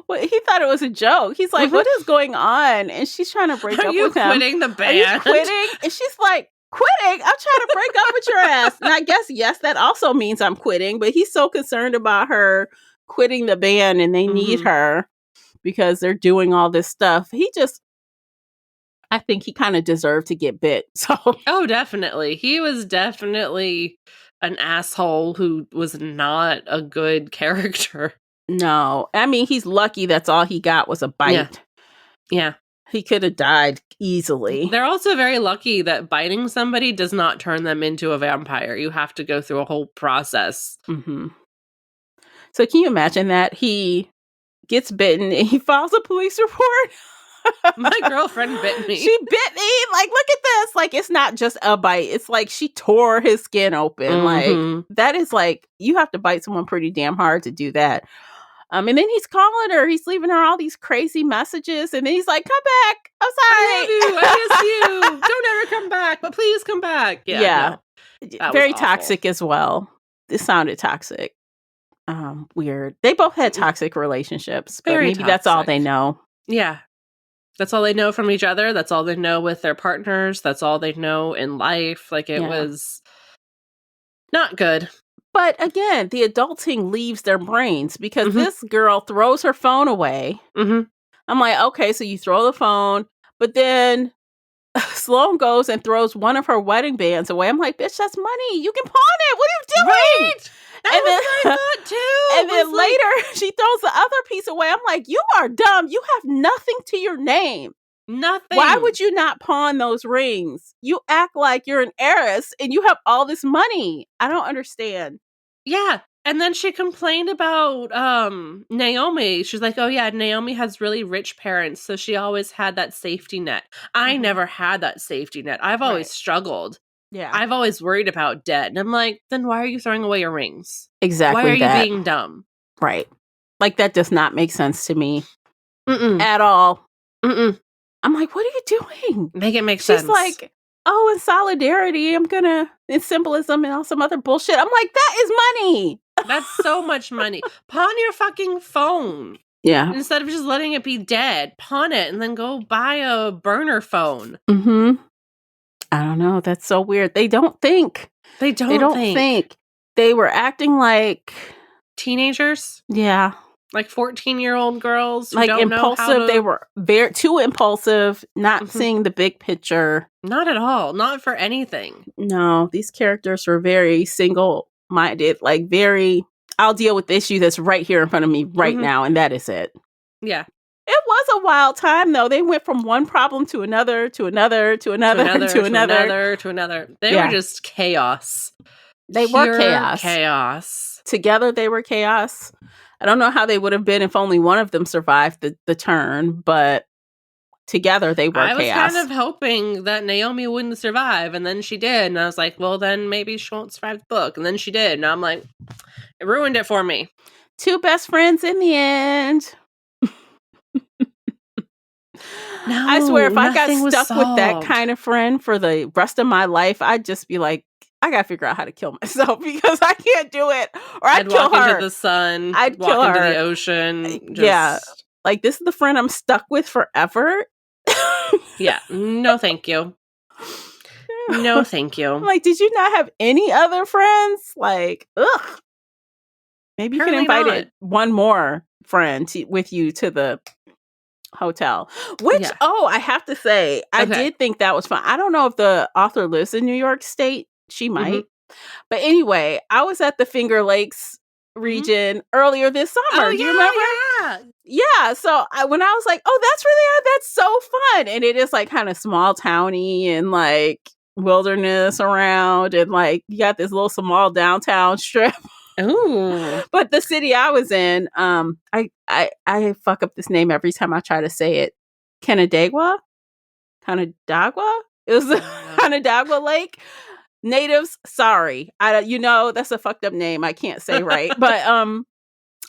[SPEAKER 1] Well, he thought it was a joke. He's like, what is going on? And she's trying to break up with him.
[SPEAKER 2] Are you quitting the band?
[SPEAKER 1] Are you quitting? And she's like, quitting? I'm trying to break up with your ass. And I guess, yes, that also means I'm quitting. But he's so concerned about her quitting the band and they need her because they're doing all this stuff. I think he kind of deserved to get bit. So,
[SPEAKER 2] oh, definitely. He was definitely an asshole who was not a good character.
[SPEAKER 1] No. I mean, he's lucky that's all he got was a bite.
[SPEAKER 2] Yeah.
[SPEAKER 1] He could have died easily.
[SPEAKER 2] They're also very lucky that biting somebody does not turn them into a vampire. You have to go through a whole process.
[SPEAKER 1] Mm-hmm. So can you imagine that? He gets bitten and he files a police report?
[SPEAKER 2] My girlfriend bit me.
[SPEAKER 1] She bit me. Like, look at this. Like, it's not just a bite. It's like she tore his skin open. Like, that is like, you have to bite someone pretty damn hard to do that. And then he's calling her. He's leaving her all these crazy messages. And then he's like, come back. I'm sorry.
[SPEAKER 2] I love you. I miss you. Don't ever come back, but please come back. Yeah.
[SPEAKER 1] No, very toxic as well. It sounded toxic. Weird. They both had toxic relationships, but maybe that's all they know.
[SPEAKER 2] Yeah. That's all they know from each other. That's all they know with their partners. That's all they know in life. Like, it was not good.
[SPEAKER 1] But again, the adulting leaves their brains because this girl throws her phone away. I'm like, okay, so you throw the phone, but then Sloan goes and throws one of her wedding bands away. I'm like, bitch, that's money. You can pawn it. What are you doing?
[SPEAKER 2] Right. That was my thought too.
[SPEAKER 1] And then later she throws the other piece away. I'm like, you are dumb. You have nothing to your name.
[SPEAKER 2] Nothing.
[SPEAKER 1] Why would you not pawn those rings? You act like you're an heiress and you have all this money. I don't understand.
[SPEAKER 2] Yeah. And then she complained about Naomi. She's like, oh yeah, Naomi has really rich parents, so she always had that safety net. I never had that safety net. I've always struggled.
[SPEAKER 1] Yeah.
[SPEAKER 2] I've always worried about debt. And I'm like, then why are you throwing away your rings?
[SPEAKER 1] Exactly.
[SPEAKER 2] Why are you being dumb?
[SPEAKER 1] Right. Like, that does not make sense to me at all. I'm like, what are you doing?
[SPEAKER 2] Make it make sense.
[SPEAKER 1] She's like, oh, in solidarity, in symbolism and all some other bullshit. I'm like, that is money.
[SPEAKER 2] That's so much money. Pawn your fucking phone.
[SPEAKER 1] Yeah.
[SPEAKER 2] Instead of just letting it be dead, pawn it and then go buy a burner phone.
[SPEAKER 1] I don't know. That's so weird. They don't think.
[SPEAKER 2] They don't think.
[SPEAKER 1] They were acting like
[SPEAKER 2] teenagers.
[SPEAKER 1] Yeah.
[SPEAKER 2] Like 14-year-old girls who
[SPEAKER 1] like
[SPEAKER 2] don't
[SPEAKER 1] impulsive.
[SPEAKER 2] Know how to...
[SPEAKER 1] They were too impulsive, not seeing the big picture.
[SPEAKER 2] Not at all. Not for anything. No,
[SPEAKER 1] these characters were very single-minded, like very, I'll deal with the issue that's right here in front of me right now, and that is it.
[SPEAKER 2] Yeah.
[SPEAKER 1] It was a wild time, though. They went from one problem to another, to another, to another, to another,
[SPEAKER 2] to another. They were just chaos.
[SPEAKER 1] They were chaos.
[SPEAKER 2] Chaos.
[SPEAKER 1] Together, they were chaos. I don't know how they would have been if only one of them survived the turn, but together they were chaos.
[SPEAKER 2] I was kind of hoping that Naomi wouldn't survive, and then she did. And I was like, well, then maybe she won't survive the book. And then she did. And I'm like, it ruined it for me.
[SPEAKER 1] Two best friends in the end.
[SPEAKER 2] No,
[SPEAKER 1] I swear, if I got stuck with that kind of friend for the rest of my life, I'd just be like, I gotta figure out how to kill myself because I can't do it. Or I'd kill
[SPEAKER 2] walk
[SPEAKER 1] her.
[SPEAKER 2] Into the sun.
[SPEAKER 1] I'd
[SPEAKER 2] walk
[SPEAKER 1] kill
[SPEAKER 2] into
[SPEAKER 1] her.
[SPEAKER 2] The ocean.
[SPEAKER 1] Yeah, like this is the friend I'm stuck with forever.
[SPEAKER 2] Yeah, no, thank you. No, thank you.
[SPEAKER 1] I'm like, did you not have any other friends? Like, ugh. Maybe you can invite one more friend with you to the hotel. Which, I have to say, I did think that was fun. I don't know if the author lives in New York State. She might. But anyway, I was at the Finger Lakes region earlier this summer. Do you remember? Yeah. So when I was like, oh, that's so fun. And it is like kind of small towny and like wilderness around. And like you got this little small downtown strip.
[SPEAKER 2] Ooh.
[SPEAKER 1] But the city I was in, I fuck up this name every time I try to say it. Canandaigua? It was the Canandaigua Lake. Natives, sorry. That's a fucked up name. I can't say right. But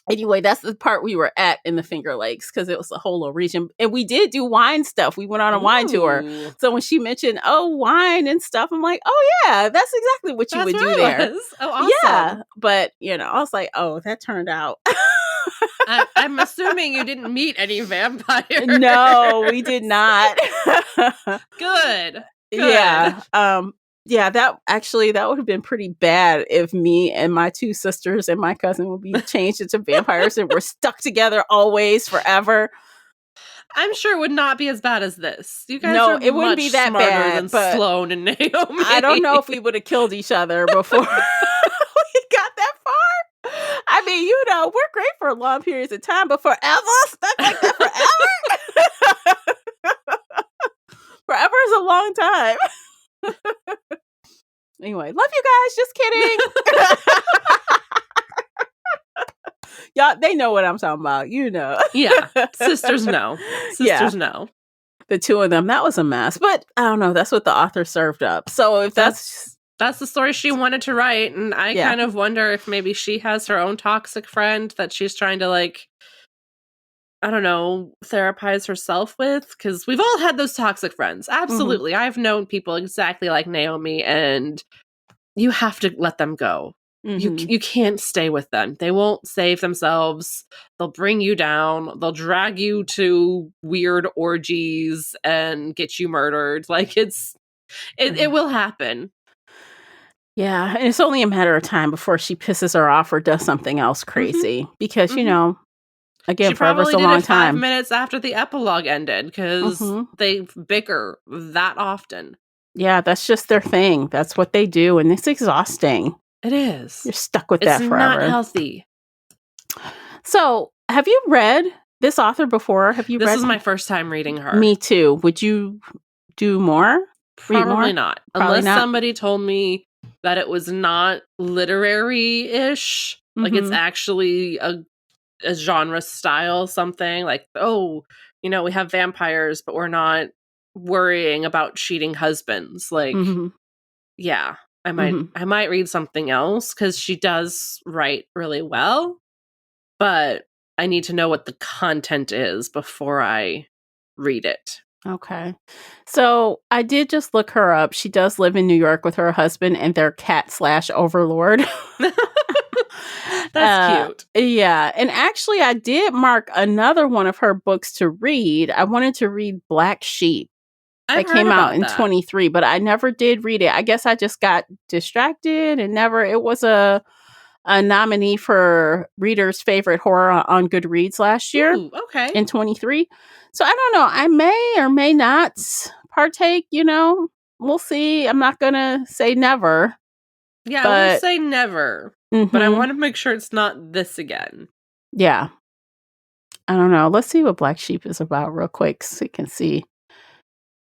[SPEAKER 1] anyway, that's the part we were at in the Finger Lakes because it was a whole little region. And we did do wine stuff. We went on a wine tour. So when she mentioned, wine and stuff, I'm like, oh yeah, that's exactly what you would do there.
[SPEAKER 2] Oh, awesome.
[SPEAKER 1] Yeah. But, I was like, oh, that turned out.
[SPEAKER 2] I'm assuming you didn't meet any vampires.
[SPEAKER 1] No, we did not.
[SPEAKER 2] Good.
[SPEAKER 1] Yeah. Yeah, that would have been pretty bad if me and my two sisters and my cousin would be changed into vampires and we're stuck together always, forever.
[SPEAKER 2] I'm sure it would not be as bad as this. You guys
[SPEAKER 1] No,
[SPEAKER 2] are
[SPEAKER 1] it wouldn't
[SPEAKER 2] much
[SPEAKER 1] be that
[SPEAKER 2] smarter
[SPEAKER 1] bad,
[SPEAKER 2] than
[SPEAKER 1] but
[SPEAKER 2] Sloan and Naomi.
[SPEAKER 1] I don't know if we would have killed each other before we got that far. I mean, we're great for long periods of time, but forever? Stuck like that forever? Forever is a long time. Anyway, love you guys. Just kidding. Y'all, they know what I'm talking about.
[SPEAKER 2] Yeah. Sisters know. Sisters know.
[SPEAKER 1] The two of them, that was a mess. But I don't know. That's what the author served up. So if that's
[SPEAKER 2] the story she wanted to write. And I kind of wonder if maybe she has her own toxic friend that she's trying to, like, I don't know, therapize herself with. Because we've all had those toxic friends. Absolutely. Mm-hmm. I've known people exactly like Naomi, and you have to let them go. Mm-hmm. You can't stay with them. They won't save themselves. They'll bring you down. They'll drag you to weird orgies and get you murdered. Like, it will happen.
[SPEAKER 1] Yeah, and it's only a matter of time before she pisses her off or does something else crazy. Because, again,
[SPEAKER 2] she
[SPEAKER 1] forever's a long time.
[SPEAKER 2] 5 minutes after the epilogue ended because they bicker that often.
[SPEAKER 1] Yeah, that's just their thing. That's what they do, and it's exhausting.
[SPEAKER 2] It is.
[SPEAKER 1] You're stuck with that forever.
[SPEAKER 2] It's not healthy.
[SPEAKER 1] So, have you read this author before?
[SPEAKER 2] This is my first time reading her.
[SPEAKER 1] Me too. Would you do more?
[SPEAKER 2] Probably not. Unless somebody told me that it was not literary-ish. Mm-hmm. Like, it's actually a genre style something. Like, we have vampires, but we're not worrying about cheating husbands. Like, yeah. I might read something else because she does write really well, but I need to know what the content is before I read it.
[SPEAKER 1] Okay. So I did just look her up. She does live in New York with her husband and their cat/overlord.
[SPEAKER 2] That's cute.
[SPEAKER 1] Yeah. And actually, I did mark another one of her books to read. I wanted to read Black Sheep. That came out in 23, but I never did read it. I guess I just got distracted and it was a nominee for Reader's Favorite Horror on Goodreads last year.
[SPEAKER 2] Ooh, okay.
[SPEAKER 1] In 23. So I don't know. I may or may not partake, we'll see. I'm not going to say never.
[SPEAKER 2] Yeah, I would say never, but I want to make sure it's not this again.
[SPEAKER 1] Yeah. I don't know. Let's see what Black Sheep is about real quick so you can see.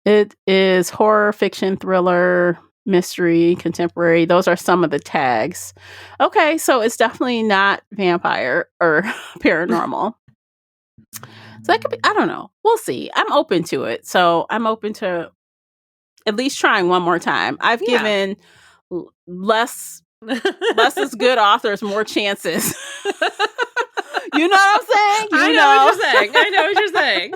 [SPEAKER 1] It is horror, fiction, thriller, mystery, contemporary. Those are some of the tags. Okay, so it's definitely not vampire or paranormal. So that could be, I don't know. We'll see. I'm open to it. So I'm open to at least trying one more time. I've given less as good authors more chances. You know what I'm saying?
[SPEAKER 2] I know what you're saying.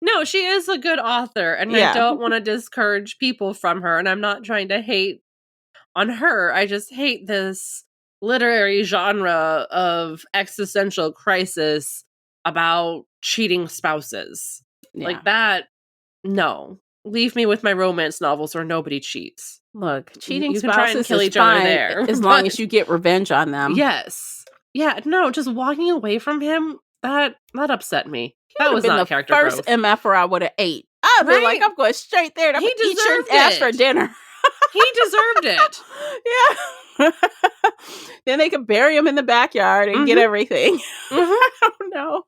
[SPEAKER 2] No, she is a good author, and I don't want to discourage people from her, and I'm not trying to hate on her. I just hate this literary genre of existential crisis about cheating spouses. Yeah. Like that, no. Leave me with my romance novels where nobody cheats.
[SPEAKER 1] Look, cheating
[SPEAKER 2] you
[SPEAKER 1] spouses
[SPEAKER 2] can try and kill each
[SPEAKER 1] other
[SPEAKER 2] there.
[SPEAKER 1] As long as you get revenge on them.
[SPEAKER 2] Yes. Yeah, no, just walking away from him, that upset me. That was not character growth.
[SPEAKER 1] First MFer I would have ate. I'd be like, I'm going straight there. I'm going to eat your ass for dinner.
[SPEAKER 2] He deserved it.
[SPEAKER 1] Yeah. Then they could bury him in the backyard and get everything. I don't know.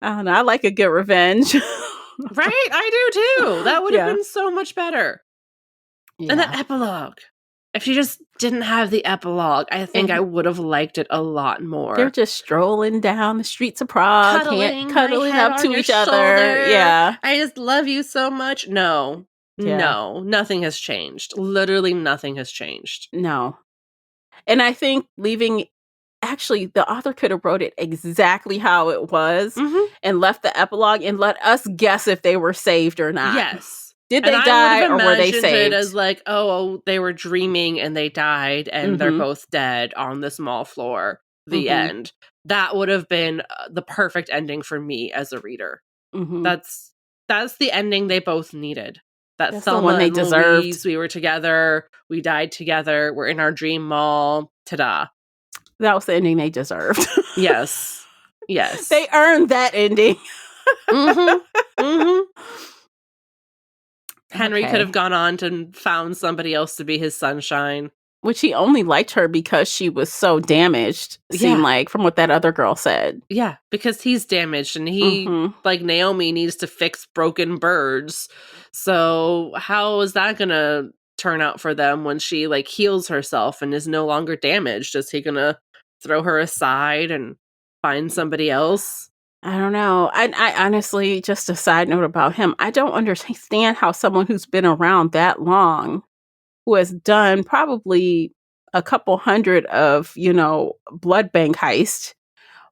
[SPEAKER 1] I like a good revenge.
[SPEAKER 2] Right? I do too. That would have been so much better. Yeah. And that epilogue. If she just didn't have the epilogue, I think I would have liked it a lot more.
[SPEAKER 1] They're just strolling down the streets of Prague, cuddling up to each other.
[SPEAKER 2] Shoulder.
[SPEAKER 1] Yeah.
[SPEAKER 2] I just love you so much. No, nothing has changed. Literally nothing has changed.
[SPEAKER 1] No. And I think actually, the author could have wrote it exactly how it was and left the epilogue and let us guess if they were saved or not.
[SPEAKER 2] Yes.
[SPEAKER 1] Did they die or were they saved?
[SPEAKER 2] It as like, they were dreaming and they died and they're both dead on this mall floor. the end. That would have been the perfect ending for me as a reader. That's the ending they both needed. That's
[SPEAKER 1] the one they deserved.
[SPEAKER 2] Louise, we were together, we died together, we're in our dream mall. Ta-da.
[SPEAKER 1] That was the ending they deserved.
[SPEAKER 2] Yes. Yes.
[SPEAKER 1] They earned that ending.
[SPEAKER 2] Henry could have gone on to found somebody else to be his sunshine.
[SPEAKER 1] Which he only liked her because she was so damaged, seemed like, from what that other girl said.
[SPEAKER 2] Yeah, because he's damaged and he, like Naomi, needs to fix broken birds. So how is that going to turn out for them when she, like, heals herself and is no longer damaged? Is he going to throw her aside and find somebody else?
[SPEAKER 1] I don't know. I honestly, just a side note about him, I don't understand how someone who's been around that long, who has done probably a couple hundred of, blood bank heist,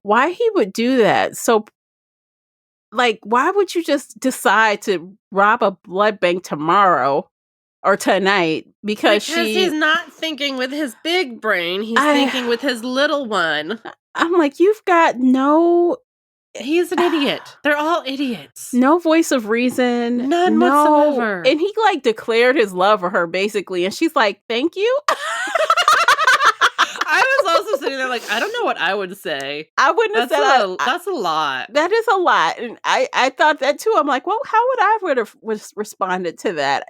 [SPEAKER 1] why he would do that. So, like, why would you just decide to rob a blood bank tomorrow or tonight? Because
[SPEAKER 2] he's not thinking with his big brain. He's thinking with his little one.
[SPEAKER 1] I'm like, you've got no...
[SPEAKER 2] He's an idiot. They're all idiots.
[SPEAKER 1] No voice of reason.
[SPEAKER 2] None whatsoever.
[SPEAKER 1] And he, like, declared his love for her, basically. And she's like, thank you.
[SPEAKER 2] I was also sitting there like, I don't know what I would say.
[SPEAKER 1] I wouldn't have said that.
[SPEAKER 2] That's a lot.
[SPEAKER 1] That is a lot. And I thought that, too. I'm like, well, how would I have responded to that?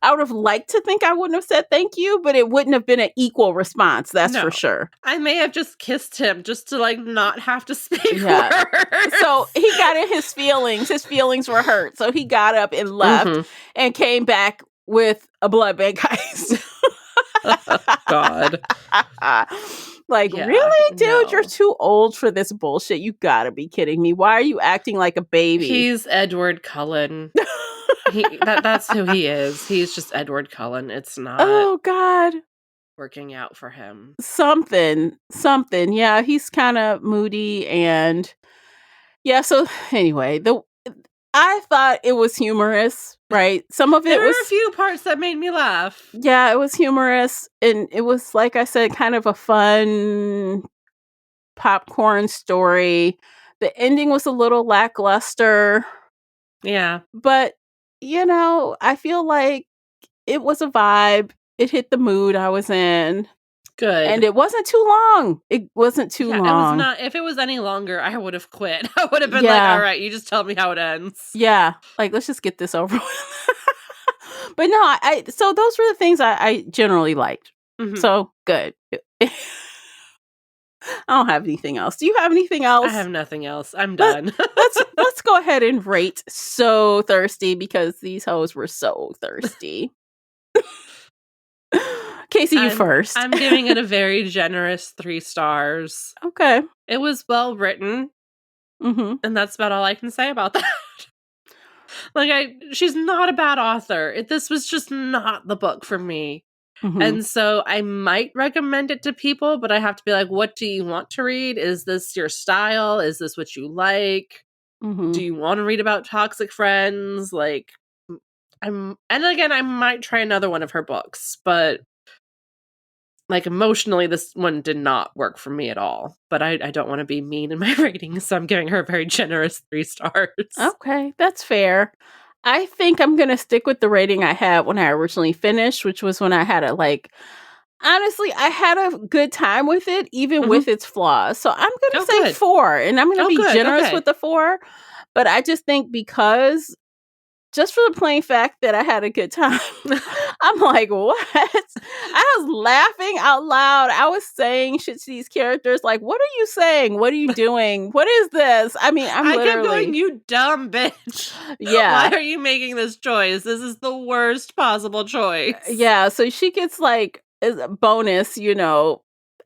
[SPEAKER 1] I would have liked to think I wouldn't have said thank you, but it wouldn't have been an equal response. That's for sure.
[SPEAKER 2] I may have just kissed him just to, like, not have to speak words.
[SPEAKER 1] So he got in his feelings. His feelings were hurt. So he got up and left and came back with a blood bank heist.
[SPEAKER 2] God.
[SPEAKER 1] Really, dude? You're too old for this bullshit. You gotta be kidding me. Why are you acting like a baby?
[SPEAKER 2] He's Edward Cullen. That's who he is. He's just Edward Cullen. It's not.
[SPEAKER 1] Oh God,
[SPEAKER 2] working out for him.
[SPEAKER 1] Something. Yeah, he's kind of moody, and so anyway, I thought it was humorous, right? Some of it
[SPEAKER 2] there were a few parts that made me laugh.
[SPEAKER 1] Yeah, it was humorous, and it was, like I said, kind of a fun popcorn story. The ending was a little lackluster.
[SPEAKER 2] Yeah,
[SPEAKER 1] but I feel like it was a vibe. It hit the mood I was in.
[SPEAKER 2] Good.
[SPEAKER 1] And it wasn't too long. It wasn't too long. It was
[SPEAKER 2] not. If it was any longer, I would have quit. I would have been like, all right, you just tell me how it ends.
[SPEAKER 1] Yeah. Like, let's just get this over with. But no, so those were the things I generally liked. So good. I don't have anything else. Do you have anything else?
[SPEAKER 2] I have nothing else. I'm done.
[SPEAKER 1] Let's go ahead and rate So Thirsty, because these hoes were so thirsty. Casey, you first.
[SPEAKER 2] I'm giving it a very generous 3 stars.
[SPEAKER 1] Okay.
[SPEAKER 2] It was well written. And that's about all I can say about that. She's not a bad author. This was just not the book for me. And so I might recommend it to people, but I have to be like, what do you want to read? Is this your style? Is this what you like? Do you want to read about toxic friends? And again, I might try another one of her books, but emotionally, this one did not work for me at all. But I don't want to be mean in my ratings, so I'm giving her a very generous 3 stars.
[SPEAKER 1] Okay, that's fair. I think I'm going to stick with the rating I had when I originally finished, which was when I had honestly, I had a good time with it, even with its flaws. So I'm going to say 4, and I'm going to be generous with the 4. But I just think because, just for the plain fact that I had a good time, I'm like, what? I was laughing out loud. I was saying shit to these characters like, what are you saying? What are you doing? What is this? I mean, I
[SPEAKER 2] kept going, you dumb bitch.
[SPEAKER 1] Yeah.
[SPEAKER 2] Why are you making this choice? This is the worst possible choice.
[SPEAKER 1] Yeah, so she gets as a bonus,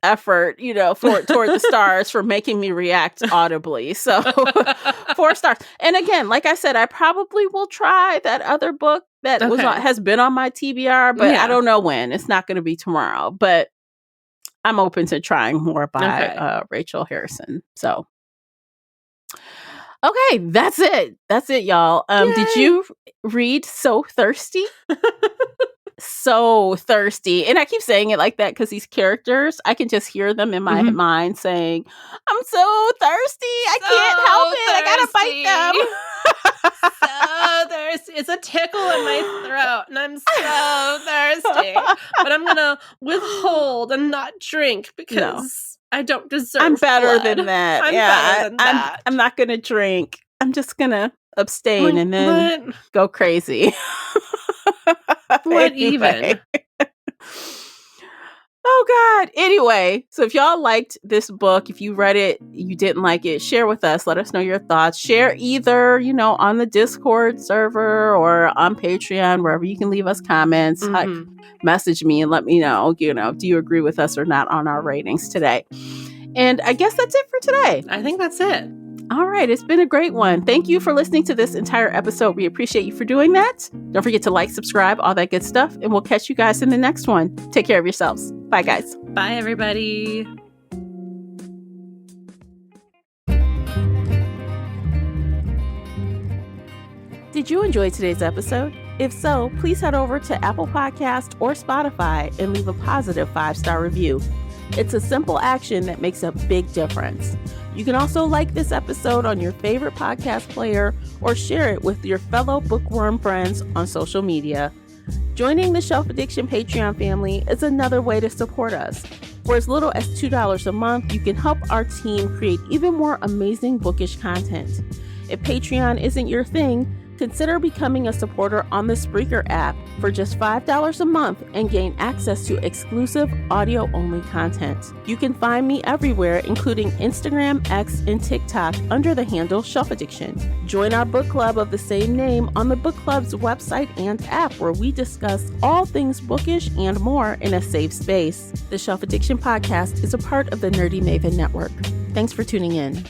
[SPEAKER 1] effort, toward the stars for making me react audibly. So 4 stars. And again, like I said, I probably will try that other book that has been on my TBR, but I don't know when. It's not going to be tomorrow, but I'm open to trying more by Rachel Harrison. So, okay, that's it. That's it, y'all. Did you read So Thirsty? so thirsty. And I keep saying it like that because these characters, I can just hear them in my mind saying, I'm so thirsty. I can't help it. I gotta bite them.
[SPEAKER 2] So thirsty. It's a tickle in my throat and I'm so thirsty. But I'm gonna withhold and not drink because I don't deserve
[SPEAKER 1] I'm better
[SPEAKER 2] blood.
[SPEAKER 1] than that.
[SPEAKER 2] I'm better than that.
[SPEAKER 1] I'm not gonna drink. I'm just gonna abstain and then go crazy.
[SPEAKER 2] What even?
[SPEAKER 1] Oh God. Anyway, so if y'all liked this book, if you read it, you didn't like it, share with us. Let us know your thoughts. Share either, on the Discord server or on Patreon, wherever you can leave us comments. Message me and let me know, do you agree with us or not on our ratings today? And I guess that's it for today.
[SPEAKER 2] I think that's it.
[SPEAKER 1] All right. It's been a great one. Thank you for listening to this entire episode. We appreciate you for doing that. Don't forget to like, subscribe, all that good stuff. And we'll catch you guys in the next one. Take care of yourselves. Bye, guys.
[SPEAKER 2] Bye, everybody.
[SPEAKER 1] Did you enjoy today's episode? If so, please head over to Apple Podcast or Spotify and leave a positive 5-star review. It's a simple action that makes a big difference. You can also like this episode on your favorite podcast player or share it with your fellow bookworm friends on social media. Joining the Shelf Addiction Patreon family is another way to support us. For as little as $2 a month, you can help our team create even more amazing bookish content. If Patreon isn't your thing, consider becoming a supporter on the Spreaker app for just $5 a month and gain access to exclusive audio-only content. You can find me everywhere, including Instagram, X, and TikTok under the handle Shelf Addiction. Join our book club of the same name on the book club's website and app, where we discuss all things bookish and more in a safe space. The Shelf Addiction podcast is a part of the Nerdy Maven Network. Thanks for tuning in.